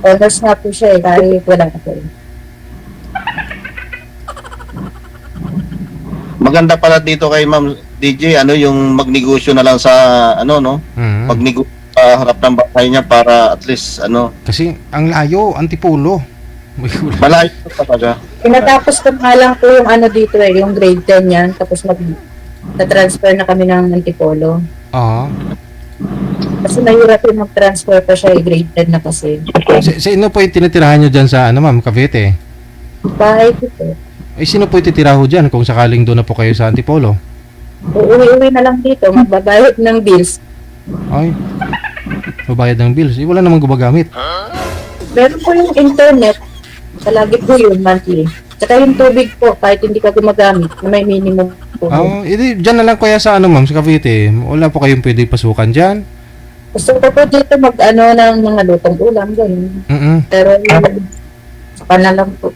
Oras nga po siya kahit wala ako. maganda pala dito kay Ma'am DJ, ano yung magnegosyo na lang sa ano no? Magnegosyo sa harap ng bahay niya para at least ano. Kasi ang layo, Antipolo. Malayo pa talaga. Pinatapos ko nga lang po yung ano dito yung grade 10 yan. Tapos na-transfer na kami ng Antipolo. Oo. Kasi nahirap yung mag-transfer pa siya grade 10 na kasi. Sino po yung tinitirahan nyo dyan sa ano ma'am, Cavite? Bahay ko po. Sino po yung titira ho dyan kung sakaling doon na po kayo sa Antipolo? Uuwi-uwi na lang dito, magbabayad ng bills. Ay, mabayad ng bills. Wala namang gumagamit. Meron po yung internet, palagi po yun, monthly. Tsaka yung tubig po, kahit hindi ka gumagamit, na may minimum po. Edi dyan na lang kaya sa ano ma'am, sa Cavite. Wala po kayong pwede pasukan dyan? Gusto ko po dito mag-ano ng mga lutong ulam, gano'n. Pero saka na lang po.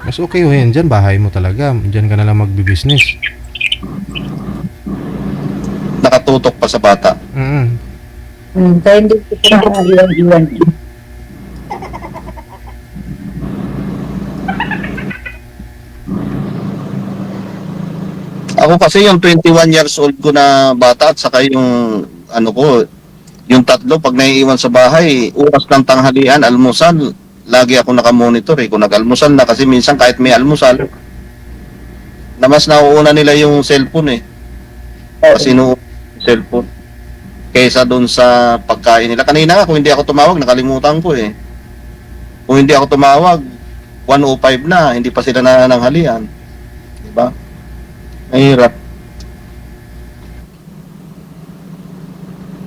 Mas okay ho yan dyan, bahay mo talaga. Dyan ka na lang magbibusiness. Nakatutok pa sa bata. Kaya hindi ko na iwan-iwan. Ako kasi yung 21 years old ko na bata at saka yung ano ko, yung tatlo pag naiiwan sa bahay, oras ng tanghalian, almusal, lagi ako nakamonitor kung nag-almusal na kasi minsan kahit may almusal, na mas nauuna nila yung cellphone Kasi cellphone kaysa doon sa pagkain nila. Kanina nga, kung hindi ako tumawag, nakalimutan ko Kung hindi ako tumawag, 1:05 na, hindi pa sila nananghalian. Diba? Mahirap.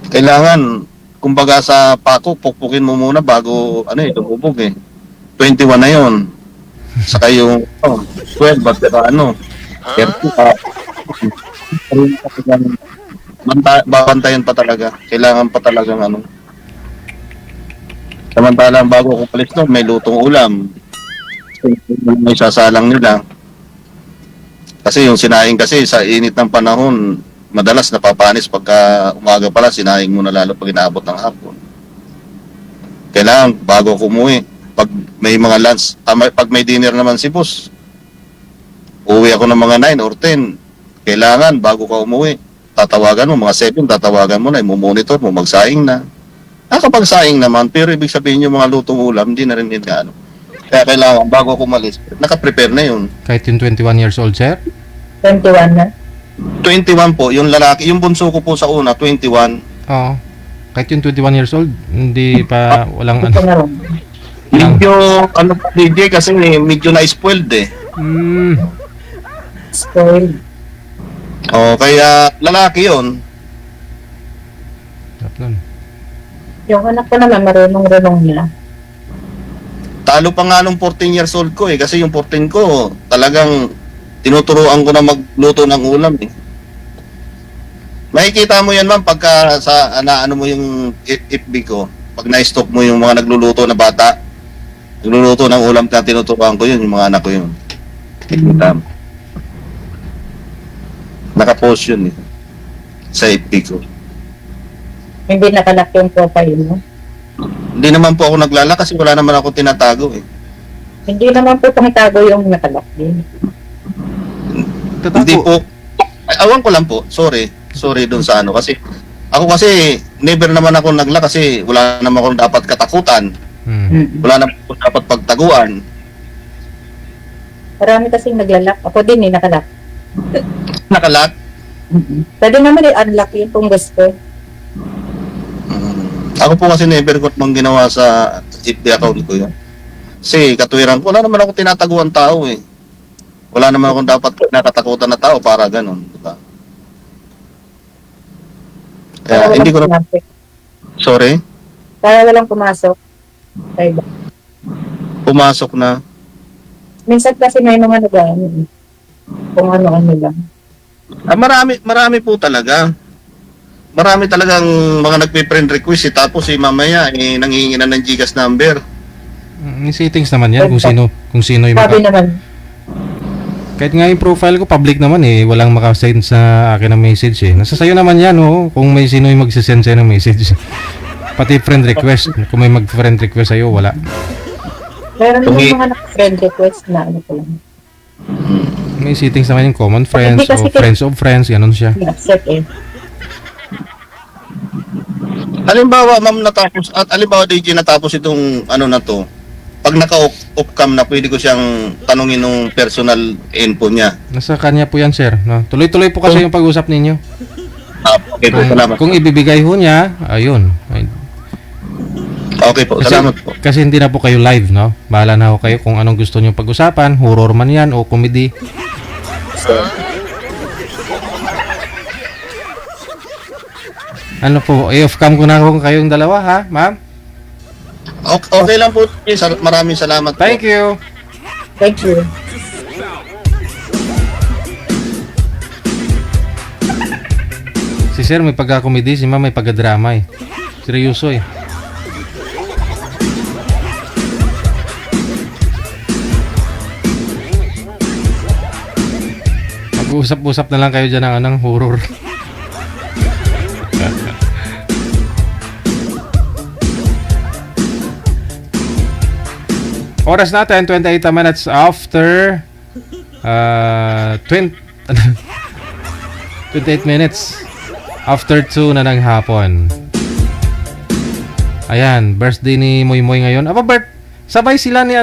Kailangan, kumbaga sa pako, pukpukin mo muna bago, lumubog 21 na yun. Saka yung, 12, but ano, 30 babantayan pa talaga. Kailangan pa talagang ano. Samantalang bago ko palis no, may lutong ulam. May sasalang nila. Kasi yung sinaing kasi sa init ng panahon, madalas napapanis pagka umaga pala, sinaing mo na lalo pag inaabot ng hapon. Kailangan bago ko umuwi, pag may mga lunch, pag may dinner naman si boss, uwi ako ng mga 9 or 10. Kailangan bago ka umuwi, tatawagan mo, mga 7, tatawagan mo na, monitor mo, magsaing na. Kapag saing naman, pero ibig sabihin yung mga lutong ulam, hindi na rin din gaano. Kaya kailangan, bago ako umalis, nakaprepare na yun. Kahit yung 21 years old, sir? 21 na. 21 po, yung lalaki, yung bunso ko po sa una, 21. Oo. Kahit yung 21 years old, hindi pa, walang ano. Medyo, DJ, kasi medyo na-spoiled Spoiled. Kaya lalaki yun. Yung anak ko naman, marunong-runong nila. Talo pa nga nung 14 years old ko kasi yung 14 ko talagang tinuturuan ko na magluto ng ulam Makikita mo yan ma'am pagka sa ano mo yung FB ko, pag na-stop mo yung mga nagluluto na bata, nagluluto ng ulam na tinuturuan ko yun, yung mga anak ko yun. Makikita mo. Nakapost yun sa FB ko. Hindi nakalak yung profile mo? Hindi naman po ako naglalak kasi wala naman ako tinatago Hindi naman po pangtago yung nakalak din. Hindi po. Awan ko lang po. Sorry doon sa ano kasi ako kasi never naman ako nagla kasi wala naman akong dapat katakutan. Wala naman ako dapat pagtaguan. Marami kasing naglalak. Ako din nakalak. Nakalak? Pwede naman i-unlock yun kung gusto. Ako po kasi never ko mang ginawa sa FB account ko yun. Kasi katwiran ko, wala naman ako tinataguan tao Wala naman akong dapat nakatakutan na tao para ganun, di ba? Kaya hindi ko na, pumasok. sorry, Para walang pumasok. Ay, ba? pumasok na. Minsan kasi may mga nag-ano. Kung ano-ano lang. Marami po talaga. Marami talagang mga nagpe-friend request tapos mamaya nanghihingi na ng GCash number. Yung settings naman yan kung sino yung Sabi naman, kahit nga yung profile ko public naman walang makasend sa akin ng message Nasa sayo naman yan kung may sino yung magsisend sa'yo ng message. Pati friend request, kung may mag-friend request sa'yo, wala. meron yung mga nag-friend request na ano ko lang. May settings naman yung common friends Hindi kasi o friends of friends, ganun siya. Accept eh. Halimbawa, ma'am, halimbawa, DJ, natapos itong ano na to, pag naka-off cam na, pwede ko siyang tanungin ng personal info niya. Nasa kanya po yan, sir. No? Tuloy-tuloy po kasi yung pag-usap ninyo. Okay po, salamat. Kung ibibigay ho niya, ayun. Okay po, salamat po. Kasi hindi na po kayo live, no? Bahala na ho kayo kung anong gusto niyo pag-usapan, horror man yan o comedy. Ano po, off cam ko na ho kayong dalawa, ha, ma'am? Okay lang po. Maraming salamat po. Thank you. Thank you. Si sir may pagka-comedy, si ma'am may pagka-drama Seryoso Mag-uusap-usap na lang kayo dyan ng anong horror. Oras natin, 28 minutes after 28 minutes after 2 na ng hapon. Ayan, birthday ni Moy Moy ngayon. Sabay sila ni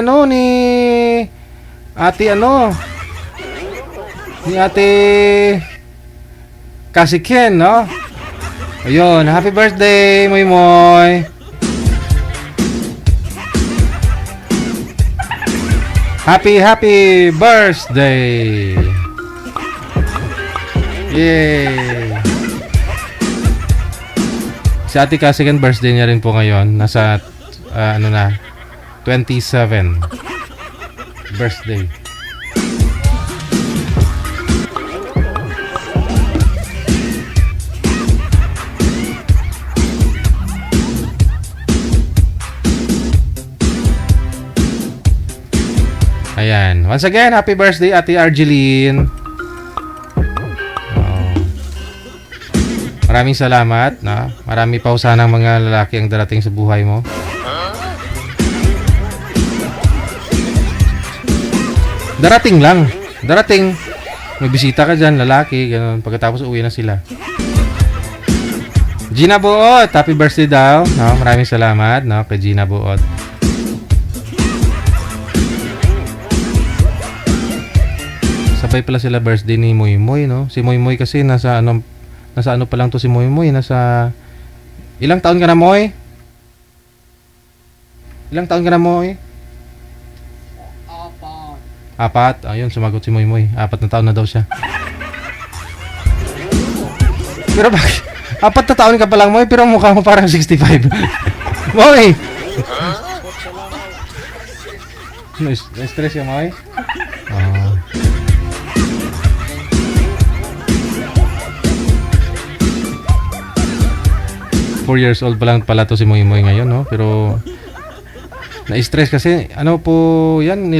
Ate ni Ate Kasiken, no? Ayun, happy birthday, Moy Moy. Happy birthday! Yay! Si Ate Kasiken, birthday niya rin po ngayon. Nasa, 27 birthday. Ayan. Once again, happy birthday, Ate Argeline. Maraming salamat. No? Marami pa sanang mga lalaki ang darating sa buhay mo. Darating lang. Darating. May bisita ka dyan, lalaki. Ganun. Pagkatapos uwi na sila. Gina Buot, happy birthday daw. No? Maraming salamat kay Gina Buot. Sabay pala sila birthday ni Moy Moy, no? Si Moy Moy kasi nasa ano pa lang to si Moy Moy, nasa ilang taon ka na, Moy? Ilang taon ka na, Moy? Apat. Ayun, sumagot si Moy Moy. 4 na taon na daw siya. Pero bakit? 4 na taon ka pa lang, Moy, pero mukha mo parang 65. Moy! Na-stress ka, Moy? 4 years old pa lang pala to si Moy Moy ngayon, no? Pero na-stress kasi yan,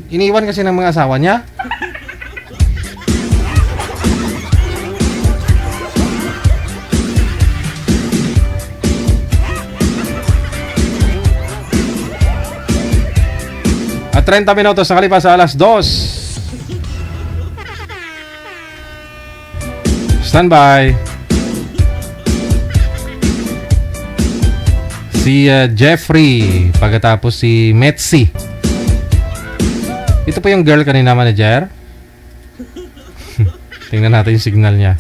iniwan kasi ng mga asawa niya. At 30 minutos na kalipas sa alas 2. Standby. Si Jeffrey, pagkatapos si Metsi. Ito po yung girl kanina, manager. Tingnan natin yung signal niya.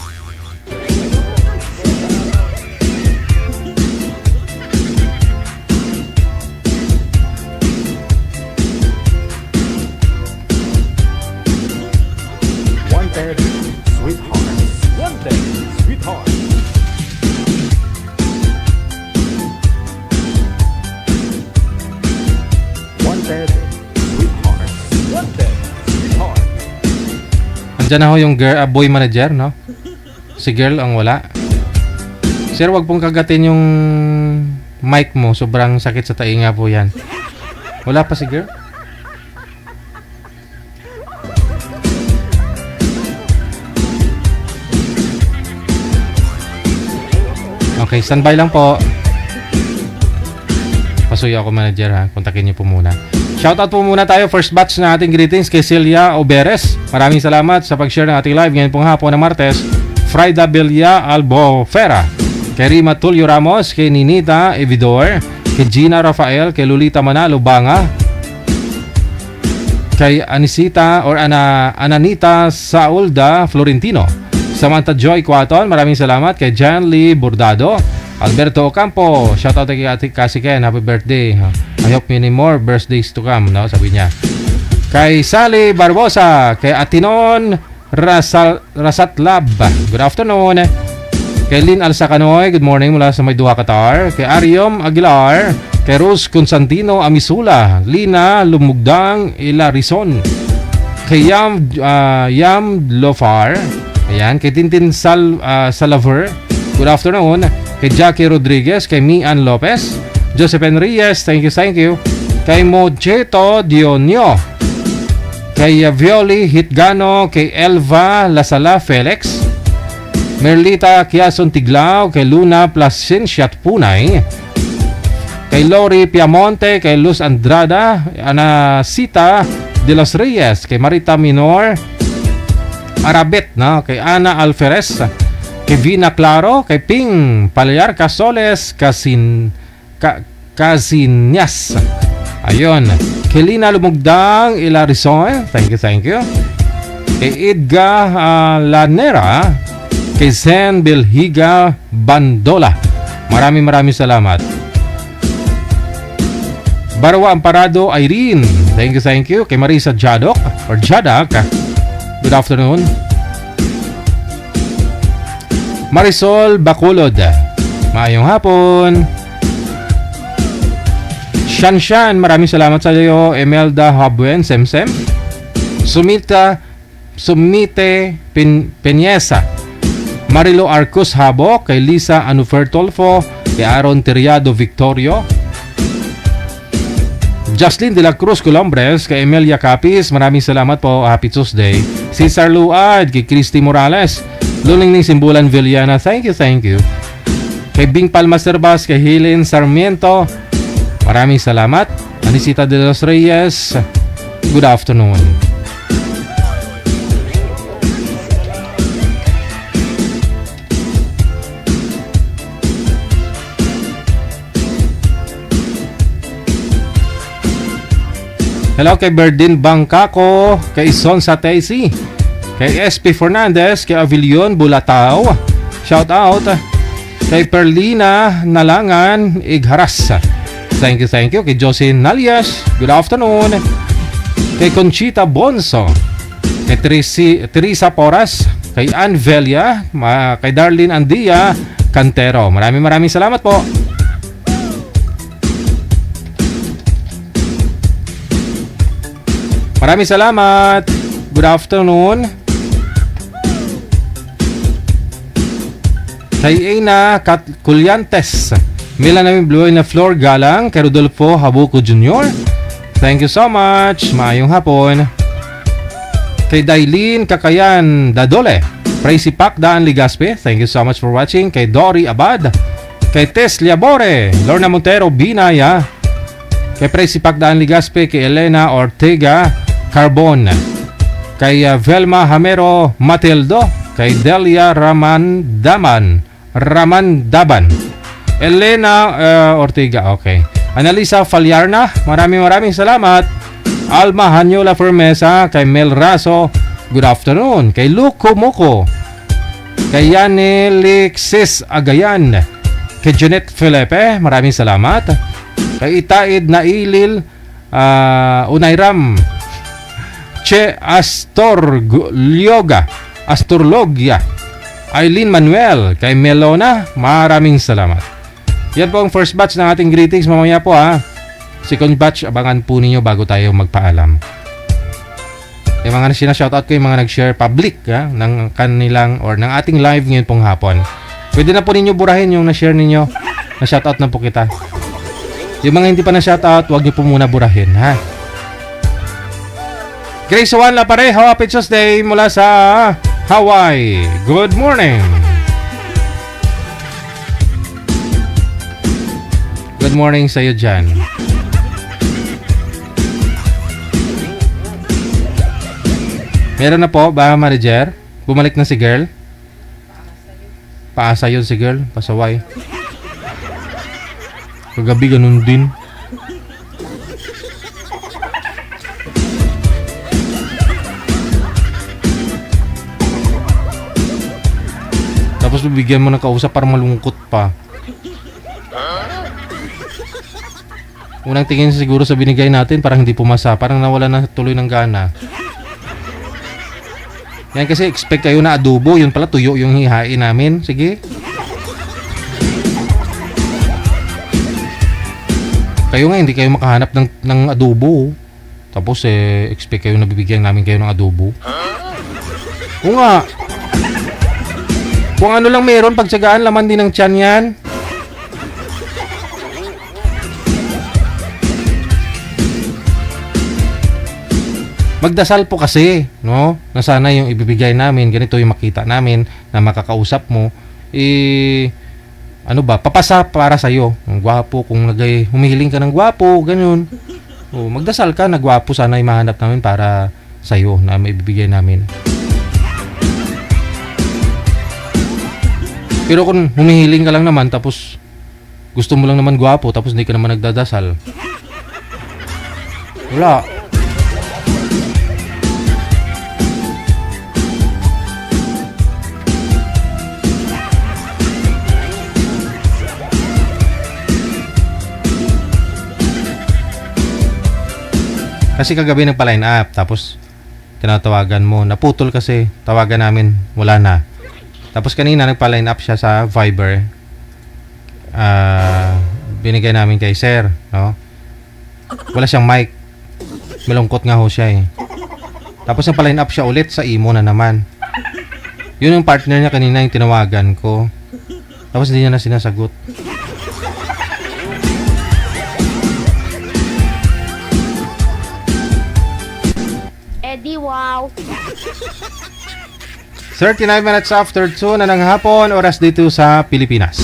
Andyan na ho yung girl, boy manager, no? Si girl ang wala. Sir, wag pong kagatin yung mic mo. Sobrang sakit sa tainga po yan. Wala pa si girl? Okay, standby lang po. Pasuyo ako manager ha. Kontakin niyo po muna. Shoutout po muna tayo. First batch na ating greetings kay Celia Oberes. Maraming salamat sa pag-share ng ating live ngayon pong hapon na Martes. Frida Belia Albofera. Kay Rima Tulio Ramos. Kay Ninita Evidor. Kay Gina Rafael. Kay Lolita Manalo Banga. Kay Anisita or Ananita Saulda Florentino. Samantha Joy Quaton. Maraming salamat. Kay Jan Lee Bordado. Alberto Ocampo, shoutout kay Ate Cassie Ken, happy birthday. I hope many more birthdays to come, no? Sabi niya. Kay Sally Barbosa, kay Atinon Rasatlab, good afternoon. Kay Lynn Alsacanoy, good morning mula sa Mayduha, Qatar. Kay Ariom Aguilar, kay Rose Constantino Amisula, Lina Lumugdang Ilarison. Kay Yam Lofar, ayan, kay Tintin Salaver, good afternoon. Kay Jackie Rodriguez, kay Mian Lopez, Joseph Enriquez, thank you. Kay Mojeto Dionio, kay Violi Hitgano, kay Elva Lasala Felix, Merlita Kiason Tiglao, kay Luna Plasenciat Punay, kay Lori Piamonte, kay Luz Andrada, Anacita de los Reyes, kay Marita Minor Arabet, no? Kay Ana Alferez, kay Vina Claro, kay Ping Palyar Casoles Casinyas. Ayun. Kay Lina Lumugdang Ilarison, thank you. Kay Edga Lanera, kay Zen Bilhiga Bandola. Maraming salamat. Barwa Amparado Irene, thank you. Kay Marisa Jadok or Jadak, good afternoon. Marisol Bacolod, maayong hapon. Shanshan, maraming salamat sa iyo. Emelda Habuen, Semsem. Sumite Peñesa, Marilo Arcos Habo, kay Lisa Anufertolfo, kay Aaron Teriado Victorio, Jocelyn de la Cruz Colombres, kay Emilia Capis, maraming salamat po. Happy Tuesday. Cesar Luad, kay Christy Morales, Luling ng Simbulan Villana, thank you. Kay Bing Palma Serbas, kay Helen Sarmiento, maraming salamat. Anisita de los Reyes, good afternoon. Hello kay Berdin Bangkako, kay Ison Satesi, kay SP Fernandez, kay Avilion Bulatao, shout out. Kay Perlina Nalangan Igharas, thank you. Kay Josie Nalias, good afternoon. Kay Conchita Bonso, kay Teresa Poras, kay Ann Velia, kay Darlene Andia Cantero, maraming salamat po. Maraming salamat. Good afternoon. Kay Aina Culyantes, Milanami Bluoy na Flor Galang, kay Rodolfo Habuco Jr., thank you so much. Maayong hapon. Kay Dailin Kakayan Dadole, Praisi Pak Daan Ligaspe, thank you so much for watching. Kay Dory Abad, kay Tess Liabore, Lorna Montero Binaya, kay Praisi Pak Daan Ligaspe, kay Elena Ortega Carbon, kay Velma Hamero Matildo, kay Delia Raman Daban, Elena Ortega, okay. Analisa Falyarna, maraming salamat. Alma Hanyola Fermesa, kay Mel Raso, good afternoon. Kay Luco Moco, kay Yanelixis Agayan, kay Jeanette Felipe, maraming salamat. Kay Itaid Nailil Unayram, Che Astorlogia, Eileen Manuel, kay Melona, maraming salamat. Yan po ang first batch ng ating greetings. Mamaya po ha. Second batch, abangan po ninyo bago tayo magpaalam. Yung mga sinashoutout ko, yung mga nag-share public ng kanilang or ng ating live ngayon pong hapon. Pwede na po ninyo burahin yung na-share ninyo. Na-shoutout na po kita. Yung mga hindi pa na-shoutout, huwag niyo po muna burahin, ha? Grace Juan Lapare, Happy Tuesday mula sa Hawaii. Good morning. Good morning sa iyo dyan. Meron na po ba, Marijer? Bumalik na si girl? Paasa yun si girl, pasaway. Kagabi ganun din. Tapos bibigyan mo ng kausap para malungkot pa. Unang tingin siguro sa binigay natin parang hindi pumasa, parang nawala na tuloy ng gana. Yan kasi expect kayo na adobo, yun pala tuyo yung hihain namin. Sige. Kayo nga hindi kayo makahanap ng adobo. Tapos expect kayo na bibigyan namin kayo ng adobo. Oo nga. Kung ano lang meron, pagtsagaan, laman din ng tiyan yan. Magdasal po kasi, no? Na sana yung ibibigay namin, ganito yung makita namin na makakausap mo, ano ba, papasa para sa'yo. Ang gwapo, kung humihiling ka ng gwapo, ganun. O, magdasal ka na gwapo sana yung mahanap namin para sa'yo na maibibigay namin. Pero kung humihiling ka lang naman, tapos gusto mo lang naman gwapo, tapos hindi ka naman nagdadasal. Wala. Kasi kagabi nagpa-line up, tapos tinatawagan mo, naputol kasi, tawagan namin, wala na. Tapos kanina nagpa-line up siya sa Viber. Binigay namin kay Sir, no? Wala siyang mic. Malungkot nga ho siya eh. Tapos nagpa-line up siya ulit sa imo na naman. Yun yung partner niya kanina yung tinawagan ko. Tapos hindi niya na sinasagot. Eddie, wow. 39 minutes after 2 na ng hapon, oras dito sa Pilipinas.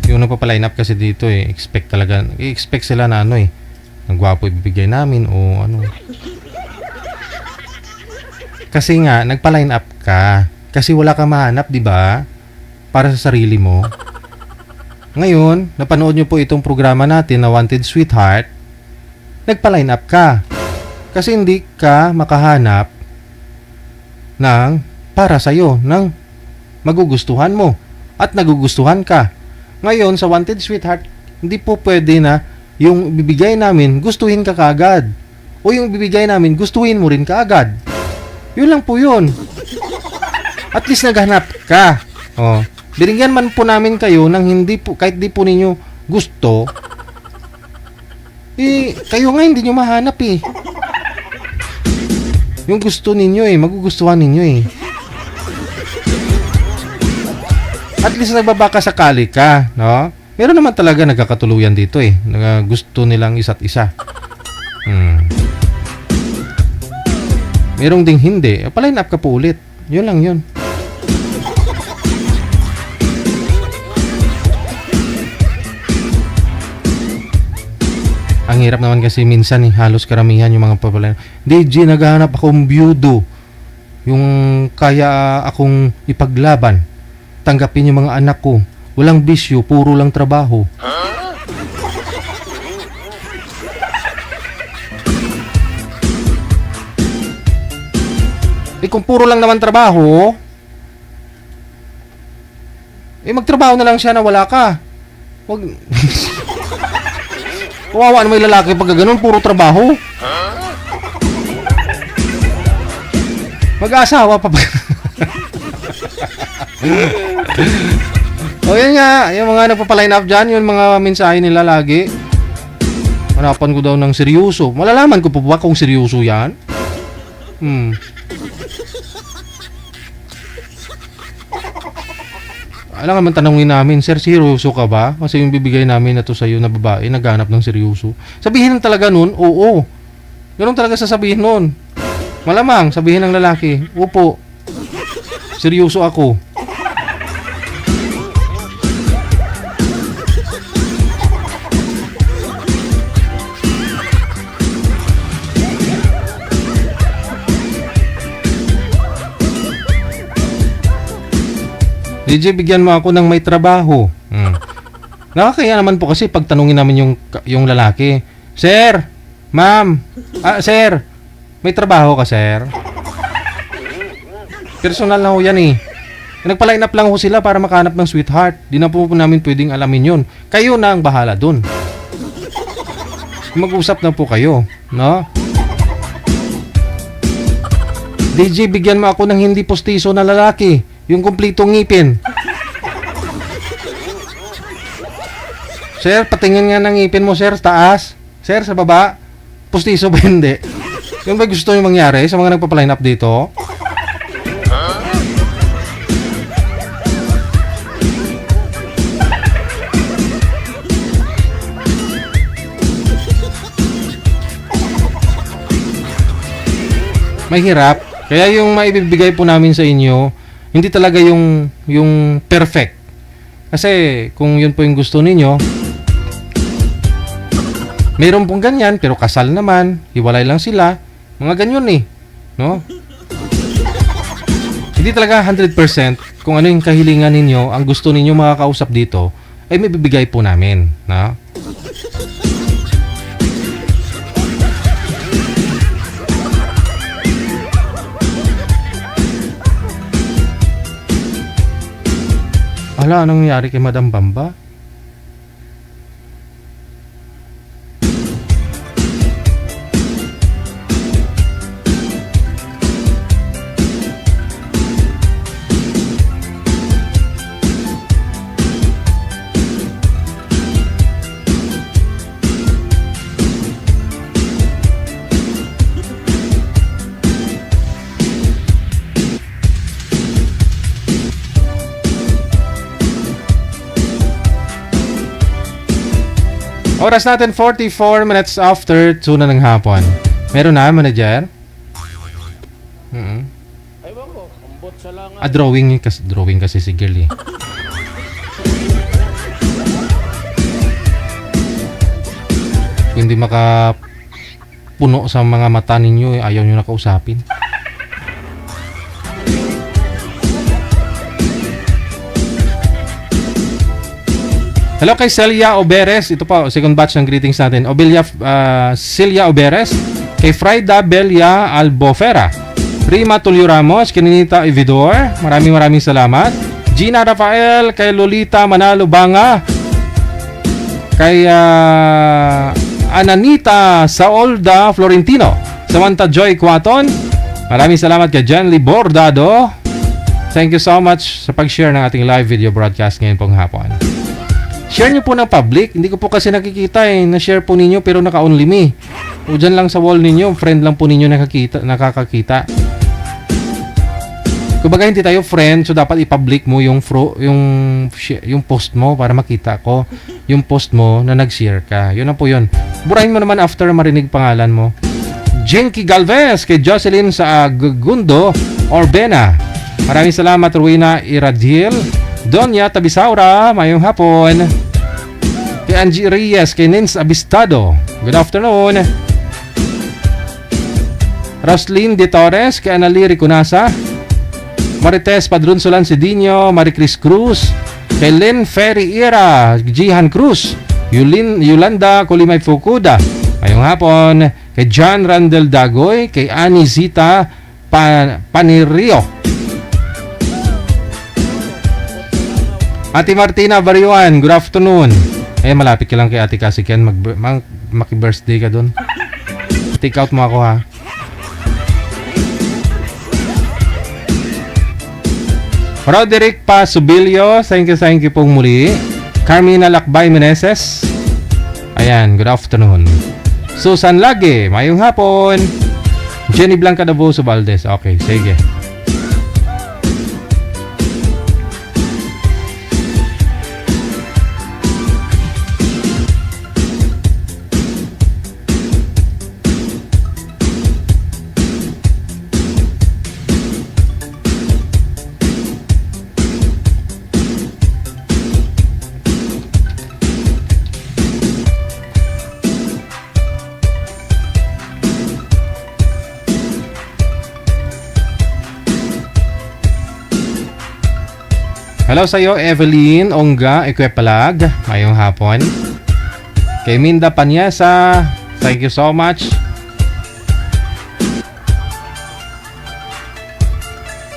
Yung nagpa-line up kasi dito expect talaga, i-expect sila na ang gwapo ibibigay namin o ano. Kasi nga, nagpa-line up ka. Kasi wala kang mahanap, di ba? Para sa sarili mo. Ngayon, napanood nyo po itong programa natin na Wanted Sweetheart. Nagpa-line up ka. Kasi hindi ka makahanap ng para sa'yo, ng magugustuhan mo. At nagugustuhan ka. Ngayon, sa Wanted Sweetheart, hindi po pwede na yung bibigay namin, gustuhin ka kaagad. O yung bibigay namin, gustuhin mo rin kaagad. Yun lang po yun. At least naghanap ka. Oh, binigyan man po namin kayo ng hindi po, kahit di po ninyo gusto. Kayo nga hindi nyo mahanap eh. Yung gusto ninyo magugustuhan ninyo eh. At least nagbabaka sakali ka, no? Meron naman talaga nagkakatuluyan dito na gusto nilang isa't isa. Merong ding hindi. Pa-line up ka po ulit. Yun lang yun. Ang hirap naman kasi minsan halos karamihan yung mga pa-line. DJ, naghahanap akong byudo. Yung kaya akong ipaglaban. Tanggapin yung mga anak ko. Walang bisyo, puro lang trabaho. Kung puro lang naman trabaho, magtrabaho na lang siya na wala ka. Wag. Kawawa na may lalaki pag ganun, puro trabaho. Mag-aasawa pa ba? O yan nga, yung mga nagpapaline up dyan, yung mga mensahe nila lagi. Hanapan ko daw ng seryoso. Malalaman ko pa ba kung seryoso yan? Alam naman tanongin namin, sir, seryoso ka ba? Kasi yung bibigay namin na to sa'yo na babae, naghanap ng seryoso. Sabihin talaga nun, oo. Ganun talaga sasabihin nun. Malamang, sabihin ng lalaki, opo, seryoso ako. DJ, bigyan mo ako ng may trabaho. Nakakaya naman po kasi pagtanungin namin yung lalaki, sir, ma'am, sir, may trabaho ka, sir? Personal na ho yan eh. Nagpa-line up lang ho sila para makahanap ng sweetheart. Di na po namin pwedeng alamin yun. Kayo na ang bahala dun. Mag-usap na po kayo, no? DJ, bigyan mo ako ng hindi postiso na lalaki. Yung kumplitong ngipin. Sir, patingin nga ng ngipin mo, sir, taas. Sir, sa baba. Postiso ba hindi? Yung ba gusto nyo mangyari sa mga nagpa-line up dito? Mahirap. Kaya yung maibibigay po namin sa inyo, hindi talaga yung perfect. Kasi kung yun po yung gusto ninyo, mayroon pong ganyan, pero kasal naman, hiwalay lang sila, mga ganyan eh, no? Hindi talaga 100% kung ano yung kahilingan ninyo, ang gusto ninyo makakausap dito, ay may bibigay po namin, no? Hala, anong nangyari kay Madam Bamba? Oras natin 44 minutes after 2 na ng hapon. Meron na, manager? Drawing kasi si girl eh. Kung hindi makapuno sa mga mata ninyo, ayaw nyo na kausapin. Hello kay Celia Oberes. Ito pa, second batch ng greetings natin. Celia Oberes. Kay Frida Belia Albofera. Prima Tulio Ramos. Kininita Evidor. Maraming salamat. Gina Rafael. Kay Lolita Manalo Banga. Kay Ananita Saolda Florentino. Samantha Joy Quaton. Maraming salamat kay Janly Bordado. Thank you so much sa pag-share ng ating live video broadcast ngayon pong hapon. Share nyo po ng public. Hindi ko po kasi nakikita eh. Na-share po ninyo pero naka-only me. O dyan lang sa wall ninyo. Friend lang po ninyo nakakakita. Kumbaga hindi tayo friend. So dapat i-public mo yung post mo para makita ko yung post mo na nag-share ka. Yun na po yun. Burahin mo naman after marinig pangalan mo. Jenky Galvez. Kay Jocelyn sa Gundo Orbena. Maraming salamat. Ruina Iradil. Donya Tabisaura, mayong hapon. Kay Angie Reyes, kay Nins Abistado, good afternoon. Roslyn De Torres, kay Anali Ricunasa. Marites Padrunsolan Cedinho, Maricris Cruz, kay Lynn Ferry Ira, Jihan Cruz, Yolanda Colimay Fukuda, mayong hapon. Kay John Randel Dagoy, kay Annie Zita Panirio. Ate Martina Bariwan, good afternoon. Malapit ka lang kay Ate Cassie Ken. Maki-birthday ka dun. Take out mo ako ha. Roderick Pasubilio, thank you pong muli. Carmina Lakbay Meneses, ayan, good afternoon. Susan Lage, mayong hapon. Jenny Blanca Daboso Valdez, okay, sige. Hello sa iyo, Evelyn Ongga Equepalag. Mayong hapon. Kay Minda Panyesa, thank you so much.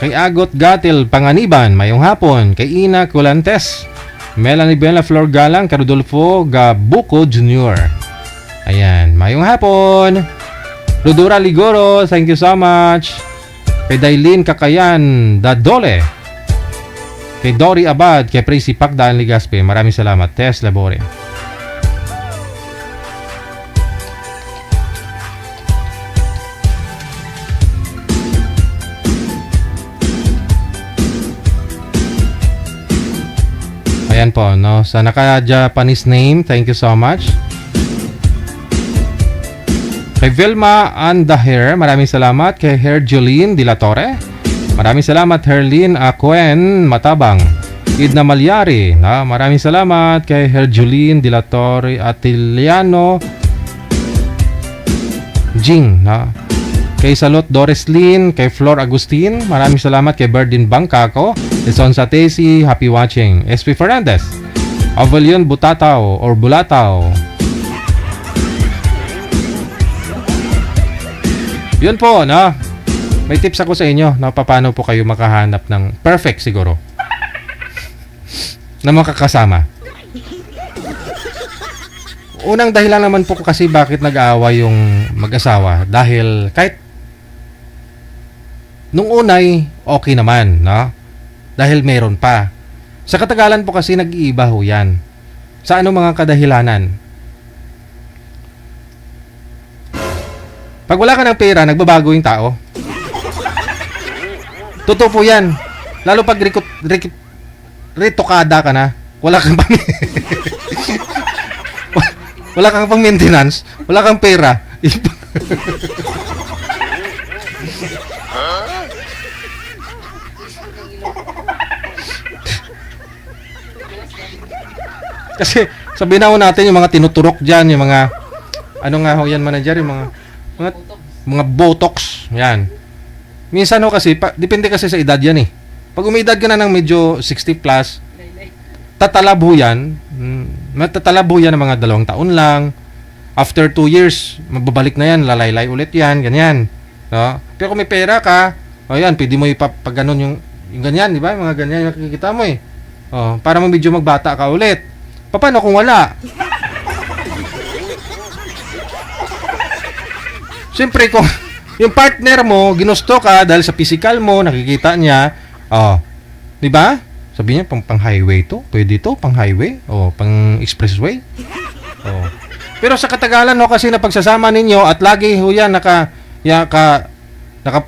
Kay Agot Gatil Panganiban, mayong hapon. Kay Ina Colantes, Melanie Bella Flor Galang, Carudolfo Gabuco Jr. Ayan, mayong hapon. Rudura Ligoro, thank you so much. Kay Dailin Kakayan Dadole. Kay Dory Abad, kay Tracy Pacdaan Ligaspe, maraming salamat. Tess Labore. Ayan po, no? Sa naka-Japanese name, thank you so much. Kay Vilma Andaher, maraming salamat. Kay Herjolene De La Torre, maraming salamat. Herlin Acuen Matabang, Idna Malyari, na maraming salamat. Kay Herjolene De La Torre Atiliano Jing, na kay Salot Doreslin, kay Flor Agustin, maraming salamat. Kay Berdin Bangkako, Lison Satesi, happy watching. SP Fernandez, Avalion Butatao or Bulatao. Yun po, no? May tips ako sa inyo na paano po kayo makahanap ng perfect siguro na makakasama. Unang dahilan naman po kasi bakit nag-aaway yung mag-asawa, dahil kahit nung unay okay naman, no? Dahil meron pa. Sa katagalan po kasi nag-iiba ho yan. Sa ano mga kadahilanan? Pag wala ka ng pera, nagbabago yung tao. Totoo po yan. Lalo pag retokada ka na, wala kang wala kang pang maintenance, wala kang pera. Kasi sabihin na ho natin yung mga tinuturok dyan, yung mga ano nga ho yan manager, yung mga botox, yan. Minsan ho kasi, depende kasi sa edad yan eh. Pag umiedad ka na ng medyo 60 plus, tatalabo yan, matatalabo yan ng mga 2 taon lang. After 2 years, magbabalik na yan, lalaylay ulit yan, ganyan. No? Pero kung may pera ka, o yan, pwede mo pag ganun yung ganyan, di ba? Yung mga ganyan yung nakikita mo eh. O, para mo medyo magbata ka ulit. Paano kung wala? Siyempre, kung yung partner mo, ginusto ka dahil sa physical mo, nakikita niya, di ba? Sabi niya, pang highway to, pwede to, pang highway, o pang expressway. Pero sa katagalan, no, kasi napagsasama ninyo, at lagi ho yan,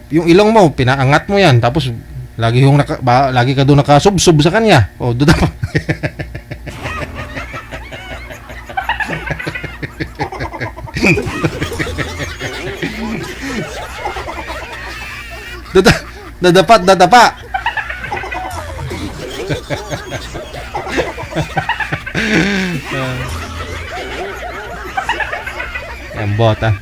yung ilong mo, pinaangat mo yan, tapos, lagi ka doon nakasubsub sa kanya. O, doon pa. Dadapa. Ang bota.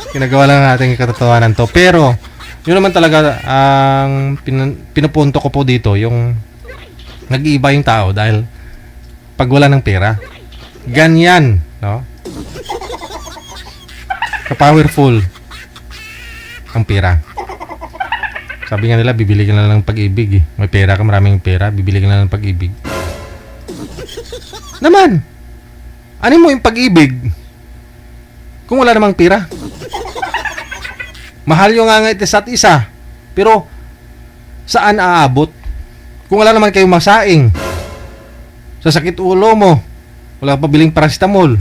Ginagawa lang natin yung katotohanan to. Pero, yun naman talaga ang pinupunto ko po dito, yung nag-iiba yung tao dahil pag wala ng pera. Ganyan, no? Ka-powerful ang pera. Sabi nga nila, bibili ka na lang ng pag-ibig eh. May pera ka, maraming pera, bibili ka na lang ng pag-ibig. Naman! Ano mo yung pag-ibig kung wala namang pera? Mahal yung nga isa't isa. Pero, saan aabot? Kung wala naman kayong masaing, sa sakit ulo mo, wala pa biling paracetamol,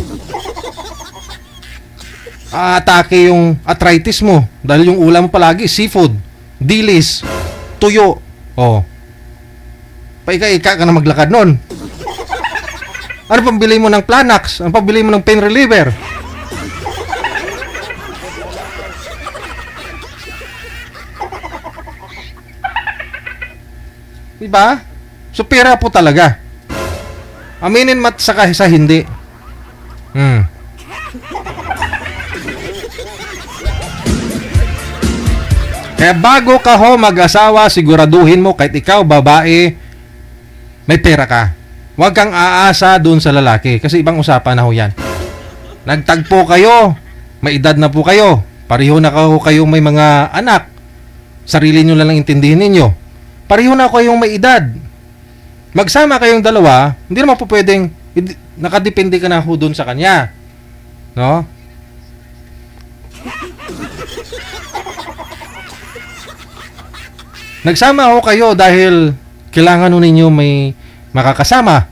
atake yung arthritis mo dahil yung ulam mo palagi seafood, dilis, tuyo. Oh. Paika-ika ka na maglakad nun. Ano pambili mo ng Planax? Ano pambili mo ng pain reliever? Diba? So pera po talaga. Aminin mat sa hindi. Kaya bago ka ho mag-asawa, siguraduhin mo kahit ikaw babae, may pera ka. Huwag kang aasa doon sa lalaki kasi ibang usapan na ho yan. Nagtagpo kayo, may edad na po kayo, pareho na kayong may mga anak, sarili nyo lang intindihin ninyo, pareho na kayong may edad, magsama kayong dalawa, hindi naman po pwedeng nakadepende ka na ho doon sa kanya, no? Nagsama ho kayo dahil kailangan ho ninyo may makakasama,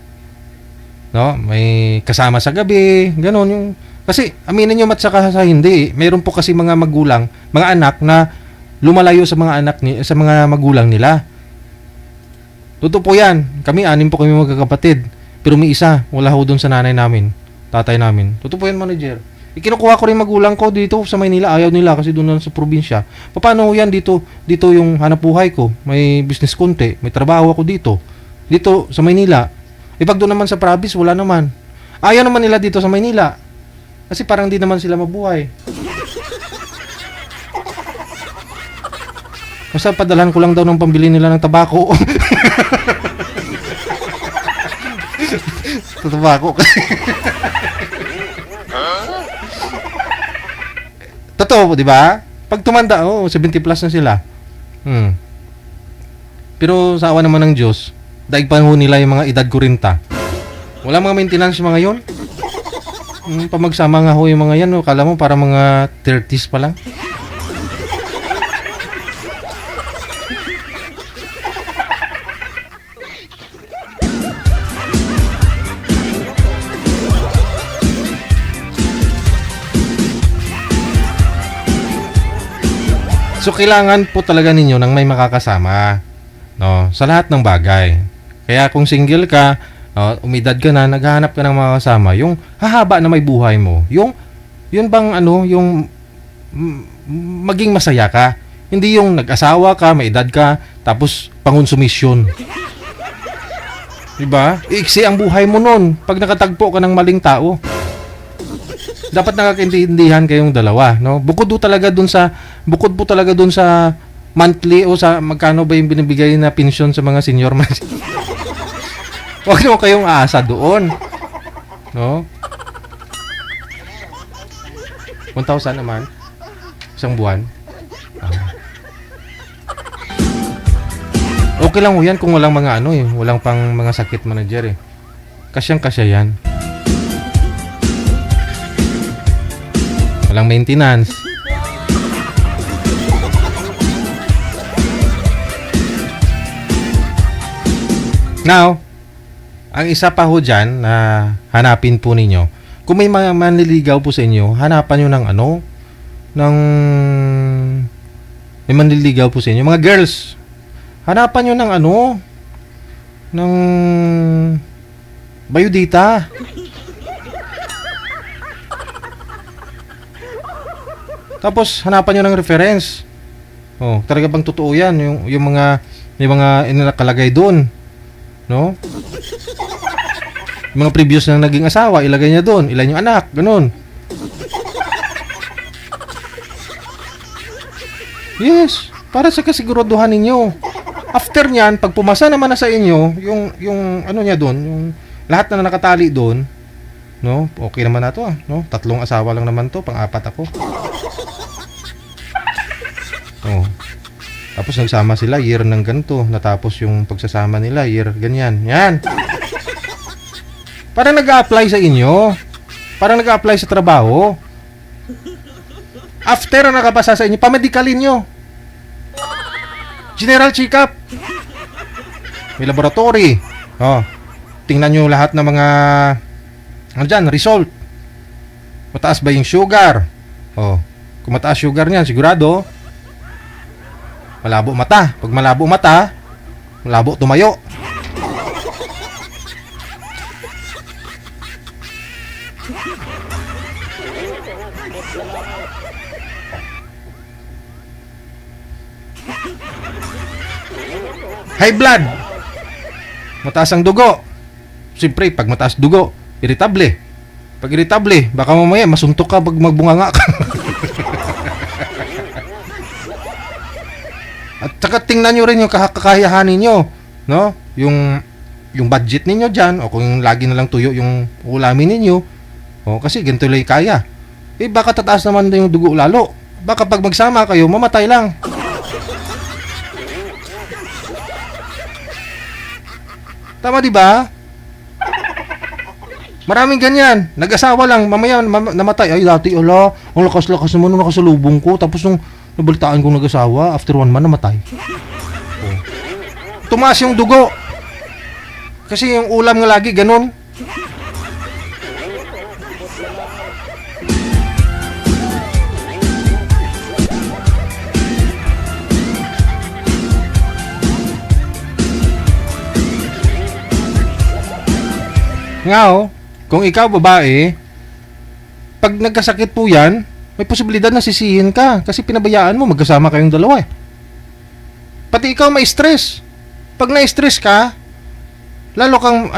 no? May kasama sa gabi, gano'n yung. Kasi aminin nyo mat sa hindi, mayroon po kasi mga magulang, mga anak na lumalayo sa mga anak sa mga magulang nila. Totoo po yan. Kami, 6 po kami magkakapatid. Pero may isa, wala ho doon sa nanay namin, tatay namin. Totoo po yan, manager. Ikinukuha ko rin magulang ko dito sa Maynila. Ayaw nila kasi doon sa probinsya. Paano ho yan dito? Dito yung hanap buhay ko. May business konti. May trabaho ako dito. Dito sa Maynila. Pag doon naman sa province, wala naman. Ayaw naman nila dito sa Maynila. Kasi parang di naman sila mabuhay. Basta padalhan ko lang daw ng pambili nila ng tabako. Tabako. Totoo po, di ba? Pag tumanda, 70 plus na sila. Pero sa awa naman ng Diyos, daig pa ho nila yung mga edad 40. Wala mga maintenance mga yon. Pamagsama nga ho yung mga yan, kala mo para mga 30s pa lang. So kailangan po talaga ninyo ng may makakasama, no, sa lahat ng bagay. Kaya kung single ka, umidad ka na, naghahanap ka ng mga kasama, yung hahaba na may buhay mo, yung bang yung maging masaya ka. Hindi yung nag-asawa ka, may edad ka, tapos pangonsumisyon. Diba? Iksi ang buhay mo nun pag nakatagpo ka ng maling tao. Dapat nakakaintindihan kayong dalawa, no? Bukod po talaga dun sa monthly o sa magkano ba yung binibigay na pensyon sa mga senior man. Huwag naman kayong aasa doon, no? 1,000 naman isang buwan. Okay lang ho yan kung walang mga walang pang mga sakit, manager Kasyang-kasya yan. Walang maintenance. Now, ang isa pa ho dyan na hanapin po ninyo, kung may mga manliligaw po sa inyo, hanapan nyo ng may manliligaw po sa inyo. Mga girls, hanapan nyo ng biodata. Tapos hanapan nyo ng reference. Talaga bang totoo yan? Yung mga inakalagay doon, no? Yung mga previous na naging asawa, ilagay niya doon. Ilan yung anak, ganun. Yes, para sa kasiguraduhan ninyo. After nyan, pag pumasa naman na sa inyo, yung niya doon, yung lahat na nakatali doon, no? Okay naman na to, no? 3 asawa lang naman to, pang-4 ako. Tapos nagsama sila year ng ganito, natapos yung pagsasama nila year ganyan. Yan. Parang nag-a-apply sa inyo. Parang nag-a-apply sa trabaho. After na nakapasa sa inyo, pamedikalin nyo. General check-up. May laboratory. Oh. Tingnan nyo lahat ng mga andyan, result. Mataas ba yung sugar? Oh. Kung mataas sugar niyan, sigurado malabo mata. Pag malabo mata, malabo tumayo. High blood. Mataas ang dugo. Siyempre, pag mataas dugo, irritable. Pag irritable, baka mamaya masuntok ka pag magbunganga ka. At saka tingnan nyo rin yung kakayahan ninyo, no? Yung budget ninyo dyan, o kung lagi na lang tuyo yung ulamin ninyo, o kasi ganito lang kaya. Eh baka tataas naman yung dugo lalo. Baka pag magsama kayo, mamatay lang. Tama di ba? Maraming ganyan. Nag-asawa lang, mamaya namatay. Ay dati, ala, ang lakas-lakas naman nung nakasalubong ko. Tapos nung nabalitaan kong nag-asawa, after 1 month namatay. Oh. Tumaas yung dugo. Kasi yung ulam nga lagi ganun. Nga kung ikaw babae, pag nagkasakit po yan, may posibilidad na sisihin ka kasi pinabayaan mo, magkasama kayong dalawa eh. Pati ikaw may stress. Pag na-stress ka, lalo kang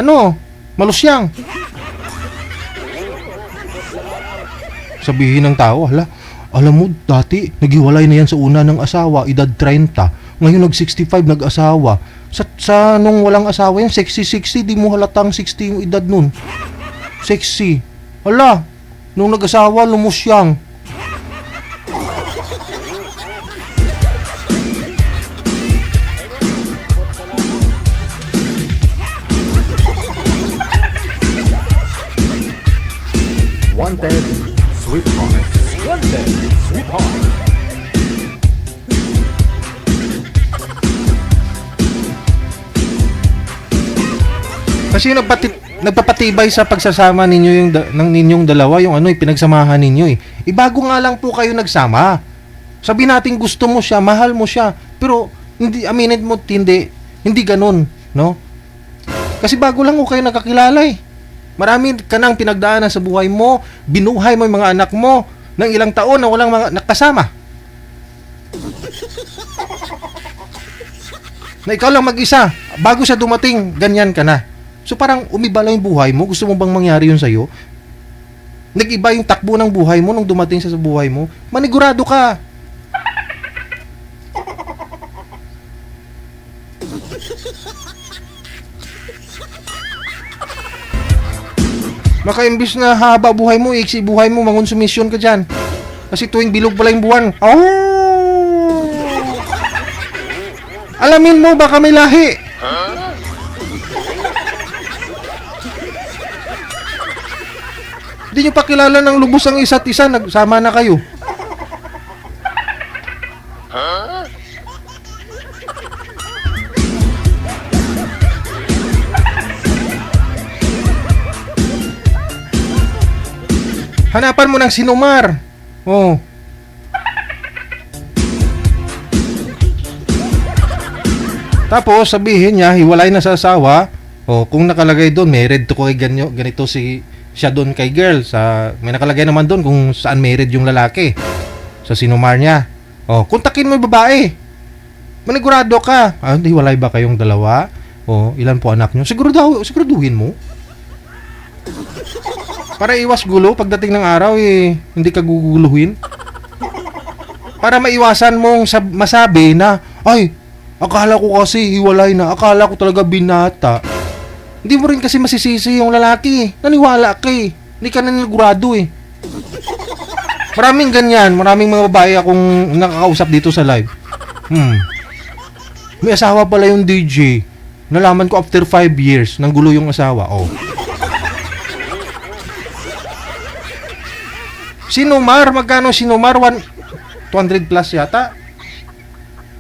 malusyang. Sabihin ng tao, alam mo dati naghiwalay na yan sa una ng asawa, edad 30. Ngayon nag-65 nag-asawa. Sa nung walang asawa yan, sexy, di mo halatang 60 yung edad nun. Sexy. Hala, nung nag-asawa, lumusyang. Wanted, sweetheart. Wanted, sweetheart. Kasi nagpapatibay sa pagsasama ninyo ng ninyong dalawa yung pinagsamahan ninyo eh. Bago nga lang po kayo nagsama. Sabi natin gusto mo siya, mahal mo siya, pero hindi aminin mo hindi ganoon, no? Kasi bago lang ko kayo nakakilala eh. Marami ka nang pinagdaanan sa buhay mo, binuhay mo yung mga anak mo ng ilang taon na walang mga nakasama. Na ikaw lang mag-isa, bago siya dumating, ganyan ka na. So parang umiba lang yung buhay mo. Gusto mo bang mangyari yun sa'yo? Nag-iba yung takbo ng buhay mo nung dumating sa buhay mo. Manigurado ka. Maka imbis na haba buhay mo, iksi buhay mo, mangonsumisyon ka dyan. Kasi tuwing bilog pala yung buwan. Oh! Alamin mo, baka may lahi. Hindi nyo pa kilala ng lubos ang isa't isa, nagsama na kayo. Hanapan mo ng sinumar. Oh. Tapos sabihin niya, hiwalay na sa asawa. Oh, kung nakalagay doon, married to kay ganito siya doon kay girl. May nakalagay naman doon kung saan married yung lalaki. Sa sinumar niya. Oh, kontakin mo yung babae. Manigurado ka. Hiwalay ba kayong dalawa? Oh, ilan po anak niyo? Siguraduhin mo. Para iwas gulo pagdating ng araw hindi ka guguluhin. Para maiwasan mong masabi na, ay, akala ko kasi hiwalay na. Akala ko talaga binata. Hindi mo rin kasi masisisi yung lalaki. Naniwala ka eh. Hindi ka nanigurado eh. Maraming ganyan. Maraming mga babae akong nakakausap dito sa live. May asawa pala yung DJ. Nalaman ko after 5 years nang gulo yung asawa. Oh. Sinumar, magkano sinumar? 200 plus yata.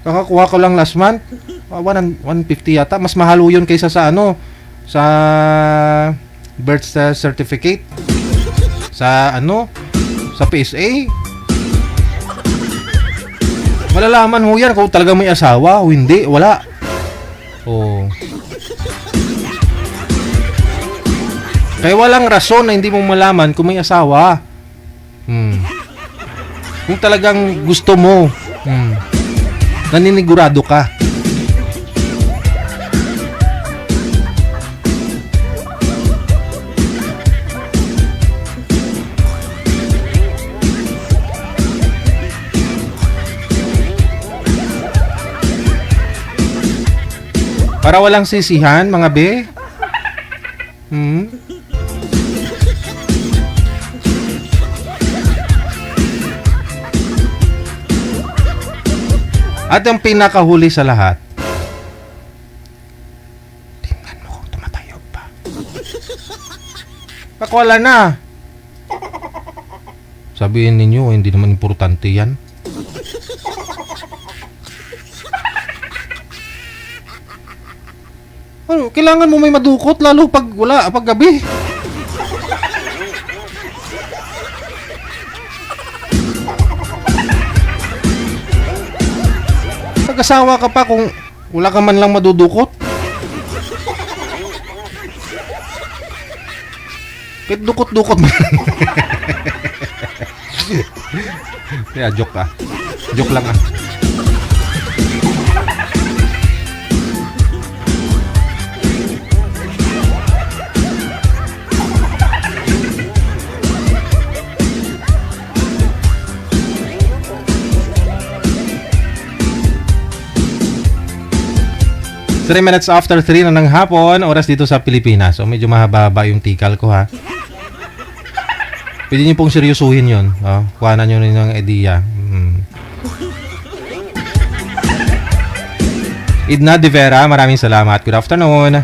Kakakuha ko lang last month. 150 yata. Mas mahal yun kaysa sa ano, sa birth certificate. Sa ano, sa PSA. Malalaman ho yan kung talaga may asawa o hindi. Wala. Oh. Kaya walang rason na hindi mo malaman kung may asawa. Kung talagang gusto mo, naninigurado ka. Para walang sisihan, mga be. At ang pinakahuli sa lahat, tingnan mo kung tumatayo pa. Baka wala na. Sabihin ninyo, hindi naman importante yan. Ano, kailangan mo may madukot lalo pag wala, pag gabi. Pag-asawa ka pa kung wala ka man lang madudukot. Kahit dukot-dukot mo. Kaya joke ah. Joke lang ah. Three minutes after 3 na ng hapon, oras dito sa Pilipinas. So medyo mahaba yung tikal ko ha. Pwede niyo pong seryosuhin yun. Oh, kuhanan nyo rin ng idea. Idna De Vera, maraming salamat. Good afternoon.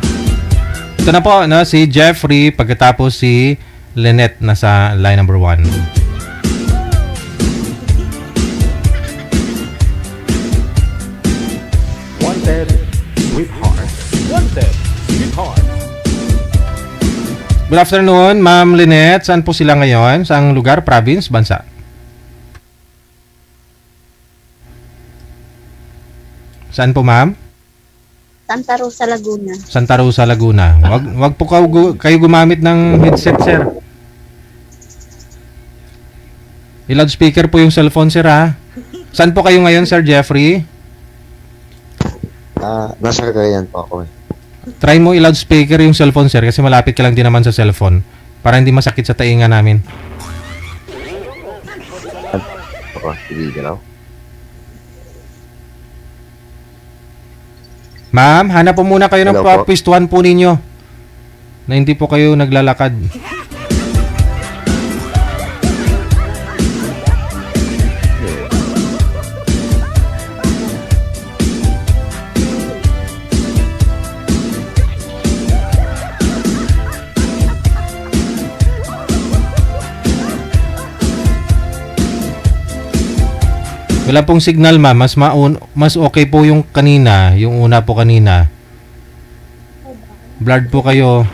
Ito na po, no, si Jeffrey, pagkatapos si Lynette na sa line number 1. Wanted, sweetheart. Wanted, sweetheart. Good afternoon, Ma'am Lynette. Saan po sila ngayon? Saang lugar, province, bansa? Saan po, ma'am? Santa Rosa, Laguna. Santa Rosa, Laguna. Wag po kayo gumamit ng headset, sir. I-loudspeaker po yung cellphone, sir, ha? Saan po kayo ngayon, Sir Jeffrey? Nasa Cagayan po ako eh. Try mo i-loudspeaker yung cellphone, sir, kasi malapit ka lang din naman sa cellphone para hindi masakit sa tainga namin. Ako, sige, galaw. Ma'am, hanap po muna kayo ng Hello po. pwestuhan po ninyo na hindi po kayo naglalakad. Wala pong signal, ma'am. Mas okay po yung kanina, yung una po kanina. Blurred po kayo.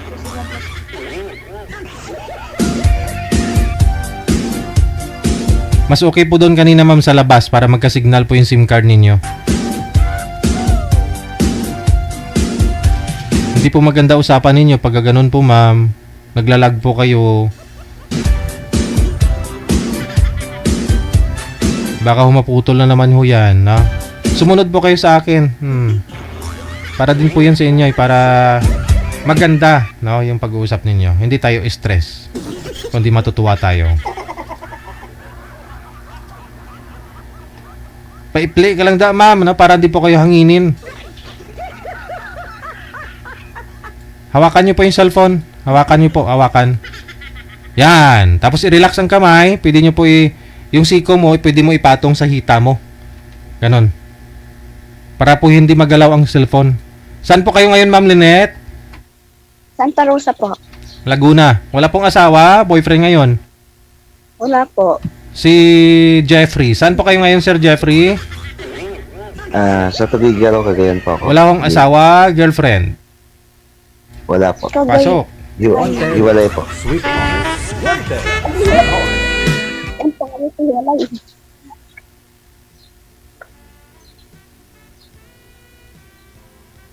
Mas okay po doon kanina, ma'am, sa labas para magka-signal po yung SIM card ninyo. Hindi po maganda usapan ninyo pag ganoon po, ma'am. Naglalag po kayo. Baka humaputol na naman ho yan, no? Sumunod po kayo sa akin. Para din po yan sa inyo, para maganda, no, yung pag-uusap ninyo. Hindi tayo stress, kundi matutuwa tayo. Pa-play ka lang da, ma'am, no, para hindi po kayo hanginin. Hawakan nyo po yung cellphone. Hawakan nyo po, hawakan. Yan. Tapos i-relax ang kamay. Pwede nyo po yung siko mo, pwede mo ipatong sa hita mo. Ganon. Para po hindi magalaw ang cellphone. Saan po kayo ngayon, Ma'am Lynette? Santa Rosa po. Laguna. Wala pong asawa, boyfriend ngayon? Wala po. Si Jeffrey. Saan po kayo ngayon, Sir Jeffrey? Sa Tubigaraw, Cagayan po ako. Wala akong asawa, girlfriend. Wala po. Pasok. Hiwalay po. Sweet moments, one day, one heart. Ang pangit ko wala eh.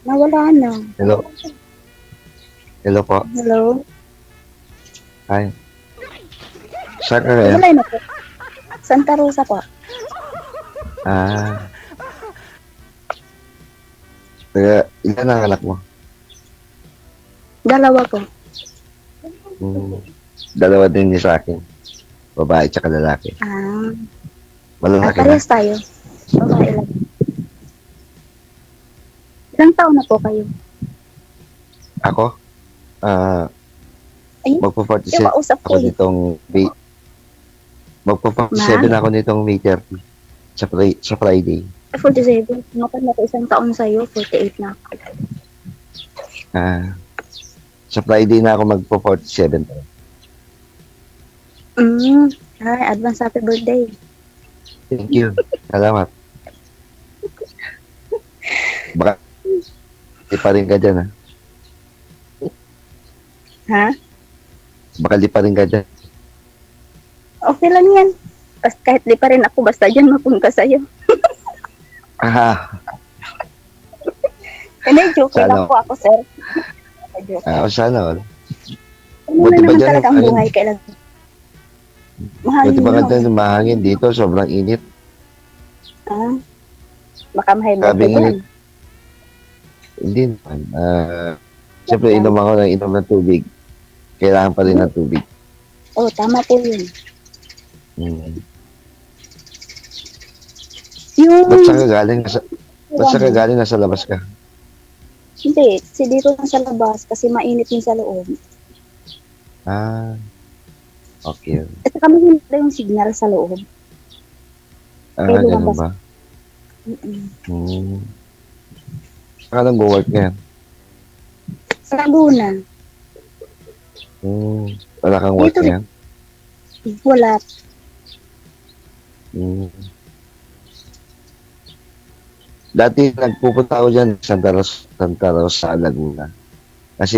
Nawala na. Hello. Hello po. Hello? Hi. Saan ka ngayon? Wala na po. Santa Rosa po. Ilan ang anak mo? Dalawa po. Dalawa din niya sa akin. Babae tsaka lalaki. Malalaki na. Parehas tayo. Babae lang. Ilang taon na po kayo? Ako? Ayun. Magpo-47 Yung kausap ko ako eh. nitong May. Magpo-47 ako nitong May 30 sa Friday. 47. Mapag na ko isang taon sa'yo, 48 na ako. Sa Friday na ako magpo-47. Ay, advance happy birthday. Thank you. Salamat. Baka di pa rin ka dyan, ha? Ha? Baka di pa rin ka dyan. Okay lang yan. Basta kahit di pa rin ako, basta dyan mapunta sa'yo. Hindi, joke lang Sana. po ako, sir. Joke. Sana, wala. Ano Buti na ba naman dyan, talaga ang buhay kailangan. Mahangin Buti ba ka no? dyan, mahangin dito, sobrang init. Baka mahay Sabi birthday nga, yan. Hindi naman. Siyempre, inom ako ng tubig. Kailangan pa rin ng tubig. Oh, tama po yun. Yung... Ba't saan ka galing? Ba't saan ka galing? Nasa labas ka? Hindi, si dito lang sa labas kasi mainit din sa loob. Okay. At saka mahina yung signal sa loob. Kaya Ganun lumabas. ba? Saan ka nag-work ngayon? Sa Laguna. Wala kang work Dito ngayon? Wala. Dati nagpupunta ako dyan Santa Rosa, Laguna. Kasi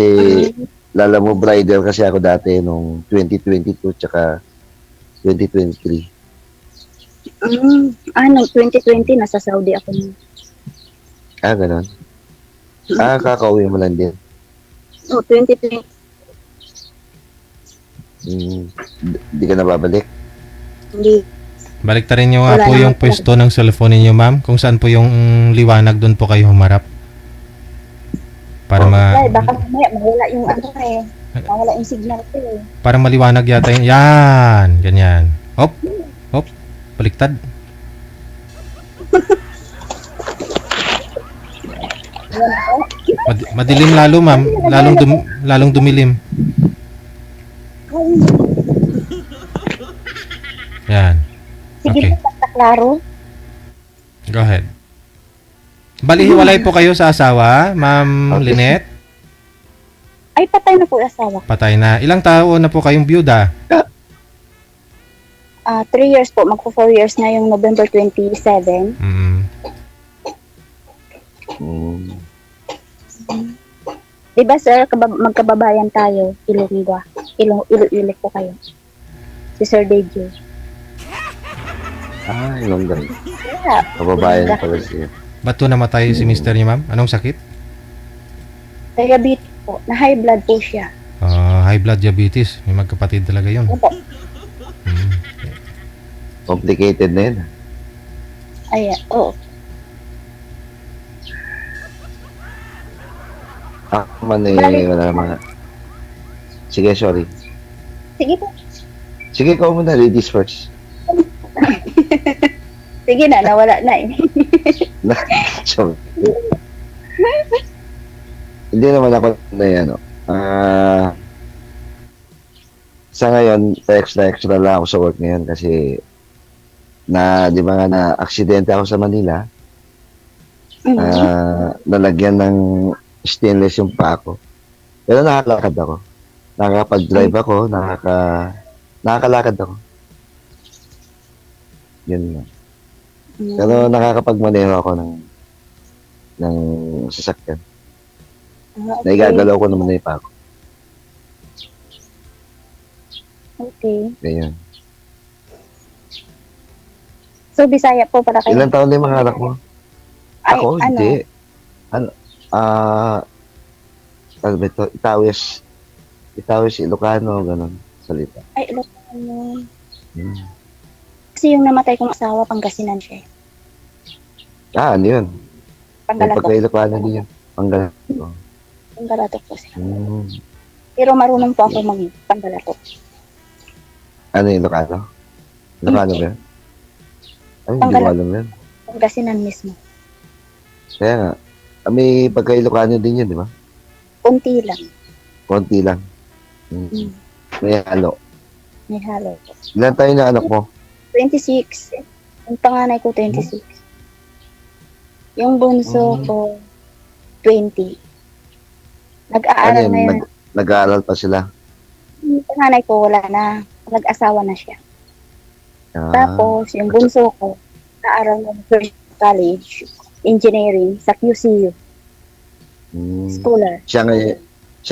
Lalamo Bridal kasi ako dati nung 2022 tsaka 2023. Nung 2020 nasa Saudi ako nun. Ganon. Kakauwi mo lang din. 2020. Hindi ka na babalik? Hindi. Baliktarin nyo nga Wala po naman yung po. pwesto ng cellphone ninyo, ma'am. Kung saan po yung liwanag, doon po kayo humarap. Para Ay, baka mamaya mawala yung mawala yung signal ko eh. para maliwanag yata yun. Yan! Ganyan. Hop! Hop! Baliktad. Madilim lalo, ma'am. Lalong dumilim. Yan. Sige Okay. po, klaro. Go ahead. Bali, hiwalay po kayo sa asawa, Ma'am Lynette? Ay, patay na po yung asawa. Patay na. Ilang taon na po kayong byuda? 3 years po, magpo 4 years na yung November 27. Diba sir, magkababayan tayo, Iloilo po kayo. Si Sir Dejo. Ilang gabi. Yeah. Kababayan na pala siya. Ba't to namatay si mister niyo, ma'am? Anong sakit? Diabetes po, na high blood po siya. High blood diabetes. May magkapatid talaga yun. Opo. Complicated na yun. Ayan, oo. Man wala naman. Sige, sorry. Sige po. Sige, ikaw muna, ladies first. Sige na, nawala na eh. Sorry. Hindi naman ako na yan, sa ngayon, extra lang ako sa work ngayon kasi di ba nga na aksidente ako sa Manila. Nalagyan ng stainless yung paa ko. Pero nakakalakad ako. Nakakapag-drive ako, nakakalakad ako. Yun lang. Pero nakakapagmaneho ako ng ng sasakyan. Okay. Naigagalaw ko naman na yung pako. Okay. Ganyan. So, Bisaya po para kayo. Ilan taon na yung mga anak mo? Ay, Ako, ano? hindi. Ano? Ano ba ito? Itawis, Ilocano, ganun. Salita. Ay, ano? Hmm. Kasi yung namatay kong asawa, Pangasinan siya. Ano yun? May Panggalatok. pagka-Ilocano din yun. Panggalatok. Panggalatok po siya. Hmm. Pero marunong po ako mag-panggalatok. Ano yung Ilocano? Ilocano ba yun? Ay, hindi ko alam yun. Pangasinan mismo. Kaya nga. May pagka-Ilocano din yun, di ba? Unti lang. Konti lang. Hmm. Mm. May halo. May halo. Ilan tayo na anak mo? 26. Yung panganay ko, 26. Yung bunso ko, 20. Ano Nag-aaral yun? na yun. Nag-aaral pa sila? Yung panganay ko, wala na. Nag-asawa na siya. Ah, Tapos, yung bunso ko, nag-aaral na ng first college, engineering, sa QCU. Scholar. Siya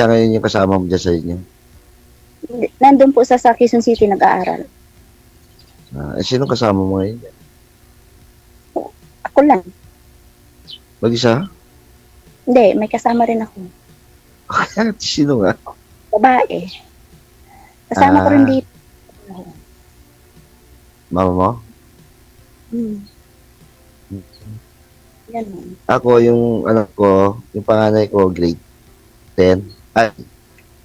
ngayon yung kasama mo dyan sa inyo. Nandun po sa Quezon City nag-aaral. Sino kasama mo ngayon? Ako lang. Mag-isa? Hindi, may kasama rin ako. Sino nga? Babae. Kasama ko rin dito. Mama mo? Yan. Ako, yung anak ko, yung panganay ko, grade 10. Ay,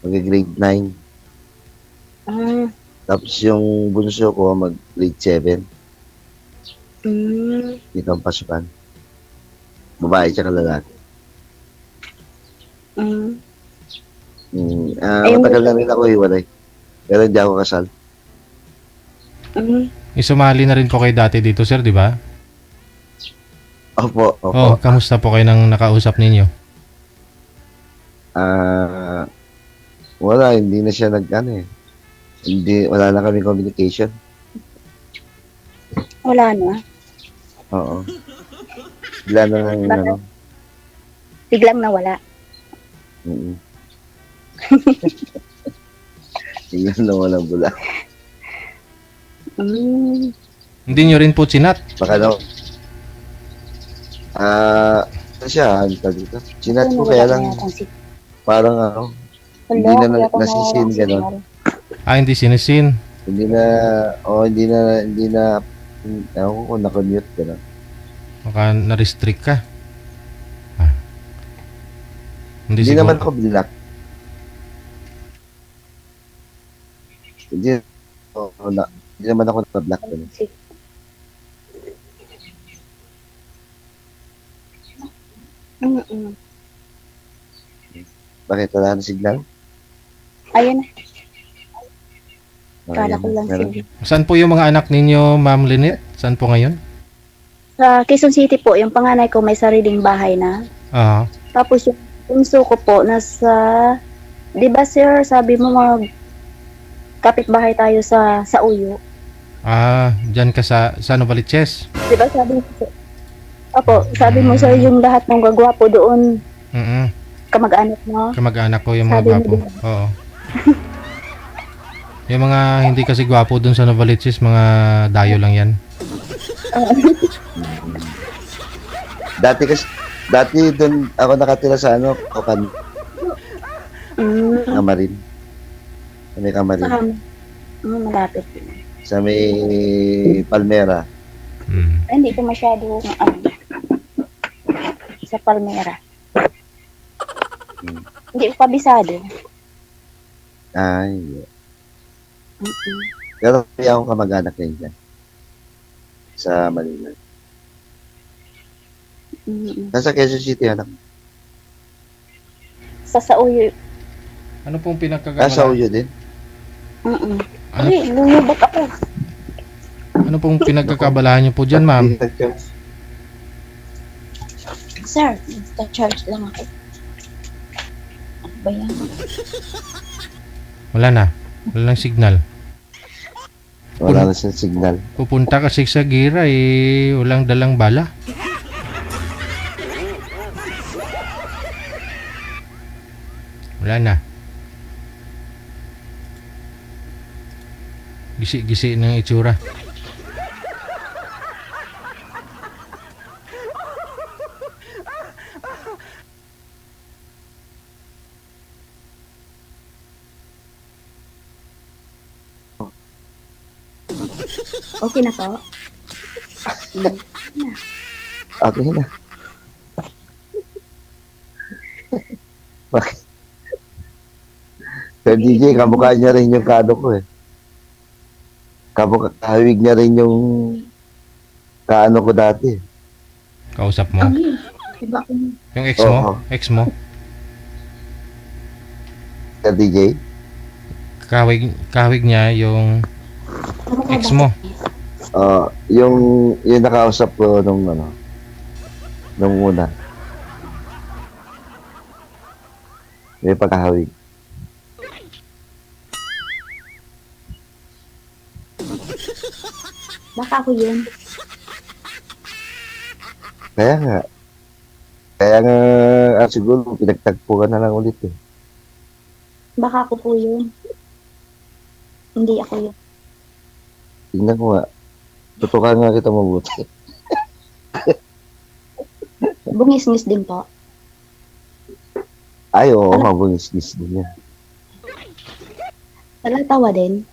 mag-grade 9. Tapos yung bunso ko, mag-grade 7. Dito ang pasukan. Babae tsaka lalaki. Matagal na rin ako hiwalay. Pero hindi ako kasal. Isumali na rin po kayo dati dito, sir, di ba? Opo. Oh, kamusta po kayo nang nakausap ninyo? Wala, hindi na siya wala na kami communication. Wala na. Oo. Bigla na lang, Biglang nawala. Bigla na walang bula. Hindi nyo rin po sinat? Baka siya, dito. Sinat ko kaya lang, parang hindi na nasisin gano'n. Hindi sinisin. Hindi na, ako kung na-commute gano'n. Baka na-restrict ka. Hindi naman ako binlock. Hindi naman ako na-block gano'n. Bakit wala na signal? Ayun na. Kala ko lang meron. siya. Saan po yung mga anak ninyo, Ma'am Lynette? Saan po ngayon? Sa Quezon City po, yung panganay ko may sariling bahay na. Tapos yung bunso ko po, nasa, di ba sir, sabi mo kapitbahay tayo sa Uyo. Dyan ka sa Novaliches? Di ba sabi mo, sabi mo sir, yung lahat ng gagwapo doon, kamag-anak mo. Kamag-anak ko yung mga Sabi mo gwapo. Oo. Yung mga hindi kasi gwapo dun sa Novaliches, mga dayo lang yan. Dati doon ako nakatira sa Kokan. Kamarin. Sa may Kamarin. Malapit. Sa may Palmera. Hindi ko masyado sa Palmera. Hindi ko kabisado. Ay. Pero kaya akong kamag-anak ngayon dyan. Sa Manila. Nasa Quezon City, anak. Sa Uyo. Ano pong pinagkagalahan? Sa Uyo din? Ay, lumubot ako. Ano pong pinagkakabalahan nyo po dyan, ma'am? Sir, nagta-charge lang ako. Ano ba yan? Wala na. Wala lang signal. Wala na siyang signal. Pupunta kasi sa gira, walang dalang bala. Wala na. Gisi-gisi ng itsura. Okay na po. Okay na. Bakit? Sir DJ, kamukha niya rin yung kado ko eh. Kahawig niya rin yung kaano ko dati. Kausap mo. Diba? Yung ex mo? Oo. Ex mo? Sir DJ? Kahawig niya yung ex mo. Yung nakausap ko nung una. May pagkahawig. Baka ako yun. Kaya nga, siguro pinagtagpo ka na lang ulit eh. Baka ako po yun. Hindi ako yun. Tingnan ko nga. Tutukan nga kita mabuti. Bungis-ngis din po. Ay, oo, mabungis-ngis din yan. Talatawa din.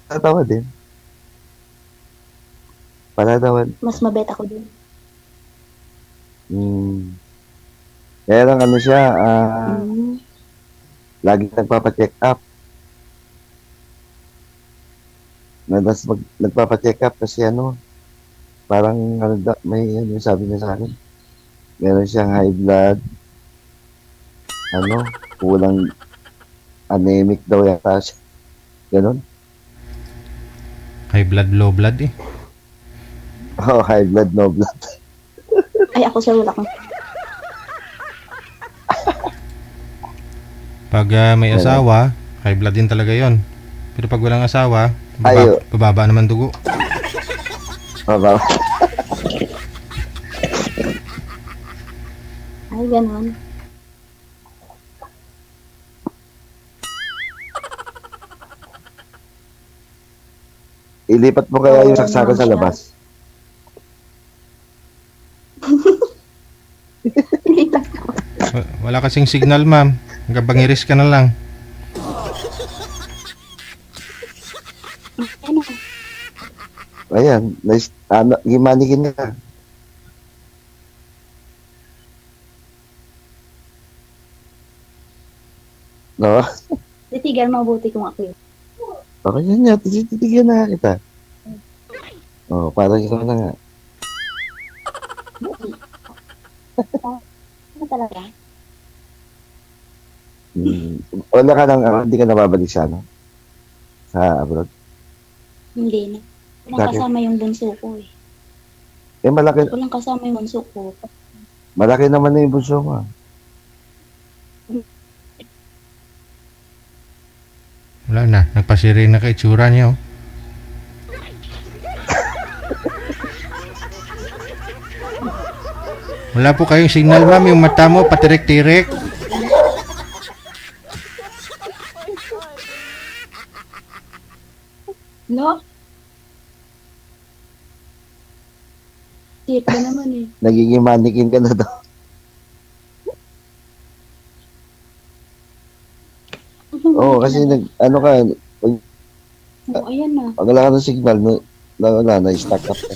Tatawa din. Palatawa. Mas mabet ako din. Kaya lang ano siya, lagi nagpapacheck up. Nagpapacheck up kasi parang may sabi niya sa akin. Meron siyang high blood. Kulang anemic daw yata siya. Ganon. High blood, low blood eh. Oh, high blood, no blood. Ay, ako sir, wala kang... Pag may asawa, high blood din talaga yon. Pero pag walang asawa, bababa naman dugo. Bababa. Ay, ganon. Ilipat mo kaya yung saksakan sa labas? Wala kasing signal, ma'am. Bangiris ka na lang. Ayan, gimanikin ka. No? Titigan mabuti kung ako yun. Okay yan nga, titigan na kita. Parang ikaw na nga. Ano talaga? Wala ka nang, hindi ka nababalik sa sa abroad? Hindi na. Walang kasama yung bunso ko eh. Malaki. Walang kasama yung bunso ko. Malaki naman na yung bunso mo. Wala na. Nagpasiri na kay tsura niyo. Wala po kayong signal, ma'am. Yung mata mo, patirik-tirik. No? Tip na naman eh. Nagiging mannequin ka na daw. Kasi ano ka, ayan na. Pag wala ka ng signal, na-stack up ka.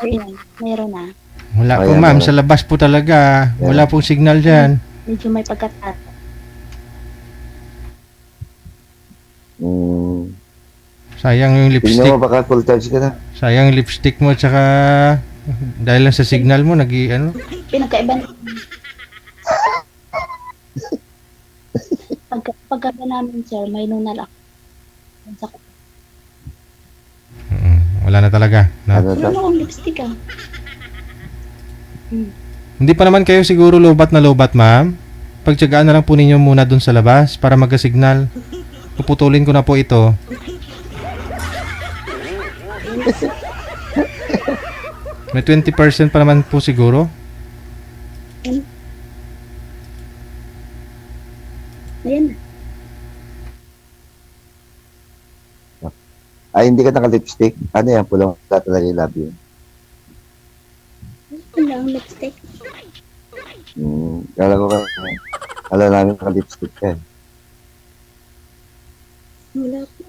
Ayan, meron na. Wala po, ma'am. Sa labas po talaga. Wala pong signal dyan. Medyo may pagkatat. Sayang yung lipstick. Tingnan mo, baka full charge ka na. Sayang yung lipstick mo, tsaka dahil lang sa signal mo, Pinagkaiba na. Pagka namin, sir, may nunal ako. Wala na talaga. Wala na akong lipstick ah. Hindi pa naman kayo siguro lobat na lobat, ma'am. Pagtsagaan na lang po ninyo muna dun sa labas para magka-signal. Puputulin ko na po ito. May 20% pa naman po siguro. Ayan. Ay, hindi ka naka-lipstick. Ano yan? Pulang talaga yung love yun. Wala ang lipstick. Kala ko ka. Kala namin naka-lipstick ka. Wala po.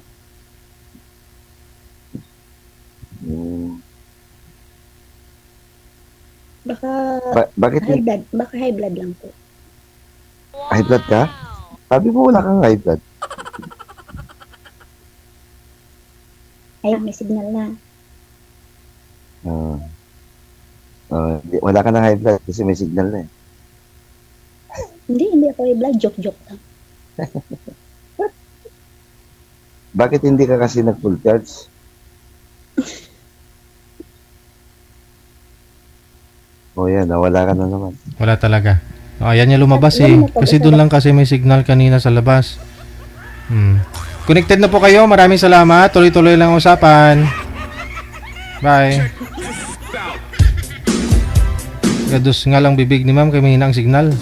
Baka Bakit high blood. Baka high blood lang po. high blood ka? Sabi mo wala kang high blood. Ayun, may signal na. Wala ka ng high blood kasi may signal na eh. Hindi ako high blood. Joke lang. Bakit hindi ka kasi nag-full charge? Yan, nawala ka na naman. Wala talaga. Ayan niya lumabas eh. Kasi doon lang kasi may signal kanina sa labas. Connected na po kayo. Maraming salamat. Tuloy-tuloy lang ang usapan. Bye. Gados nga lang bibig ni ma'am kay mahina ang signal.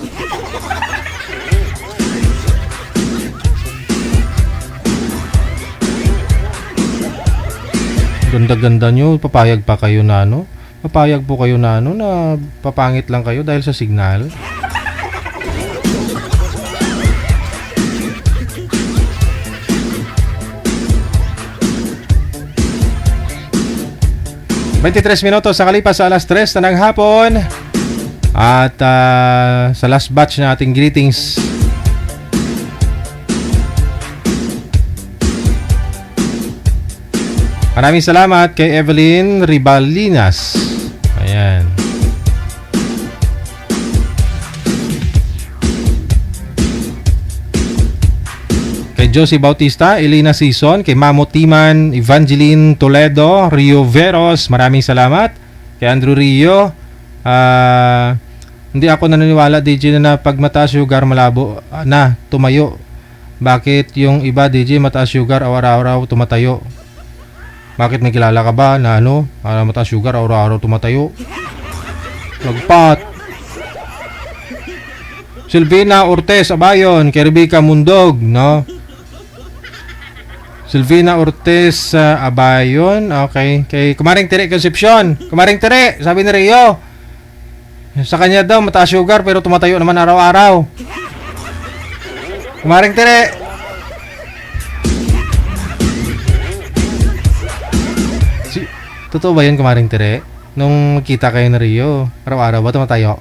Ganda-ganda nyo. Papayag pa kayo na ano? Papayag po kayo na ano na papangit lang kayo dahil sa signal. $23 minutos sa kalipas sa alas 3 na ng hapon. At sa last batch na ating greetings, maraming salamat kay Evelyn Ribalinas. Ayan. Kay Josie Bautista, Elena Sison, kay Mamo Timan, Evangeline Toledo, Rio Veros, maraming salamat. Kay Andrew Rio, hindi ako naniniwala DJ na pag mataas sugar malabo na tumayo. Bakit yung iba DJ mataas sugar araw-araw tumatayo? Bakit may kilala ka ba na ano, mataas sugar araw-araw tumatayo? Nagpat. Silvina Ortez Abayon, kay Rebecca Mundog, no? Silvina Ortez Abayon, okay. Kay Kumaring Tere Concepcion. Kumaring Tere, sabi ni Rio, sa kanya daw mataas sugar pero tumatayo naman araw-araw. Kumaring Tere. Totoo ba yun, Kumaring Tere? Nung magkita kayo na Rio, araw-araw ba tumatayo?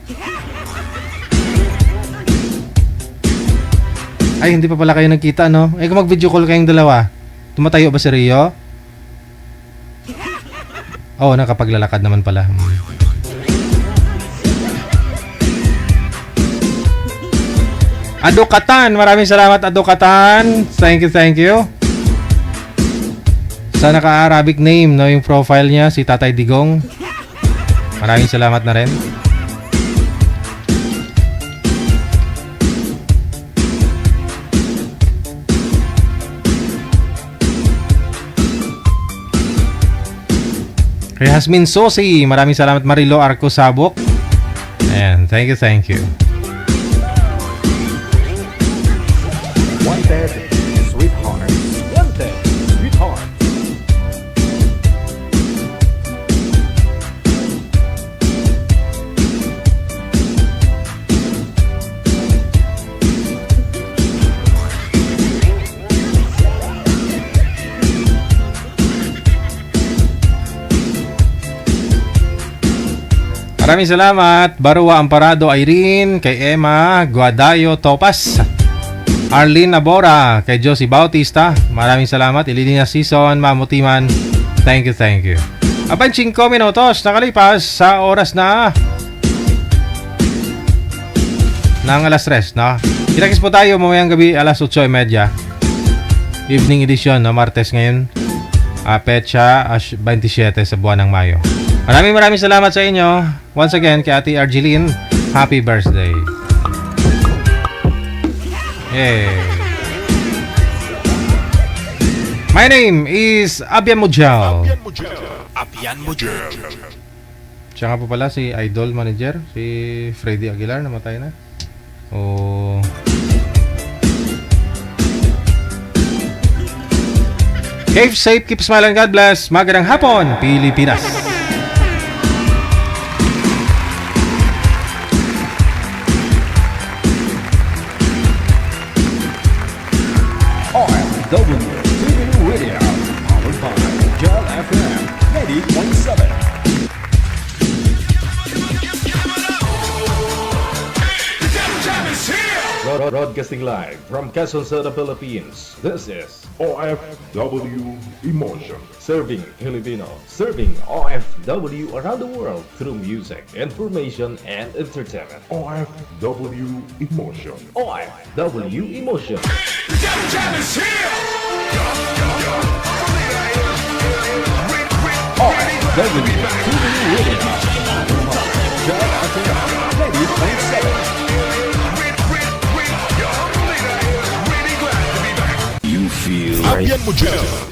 Ay, hindi pa pala kayo nagkita, no? Eh, kung mag-video call kayong dalawa, tumatayo ba si Rio? Oo, nakapaglalakad naman pala. Adukatan, maraming salamat Adukatan. Thank you. Sa naka-Arabic name, no, yung profile niya, si Tatay Digong. Maraming salamat na rin. Kay Hasmin Sosi, maraming salamat. Marilo Arco Sabok. Ayan, thank you. Wanted, sweetheart. Wanted, sweetheart. Maraming salamat. Barua Amparado Irene, kay Emma Guadayo Topas, Arlene Abora, kay Josie Bautista. Maraming salamat. Ililina Season, Mamutiman. Thank you. Aban 5 minutos nakalipas sa oras na ng alas 3, no? Kinakis po tayo mamayang gabi alas 8:30. Evening edition, no? Martes ngayon. Petsa 27 sa buwan ng Mayo. Maraming salamat sa inyo. Once again, kay Ate Argeline, happy birthday. Yay. My name is Abian Mujal. Apian mo dyan. Siya nga po pala si Idol Manager, si Freddy Aguilar, namatay na. Oh. Keep safe, keep smiling, God bless. Magandang hapon, Pilipinas. OFW TV Radio, powered by Gel FM 90.7. Broadcasting live from Quezon City, Philippines. This is OFW Emotion. Serving Filipino, serving OFW around the world through music, information, and entertainment. OFW Emotion. OFW Emotion. OFW TV Radio. Gel FM 90.7. You feel Apian mo dyan.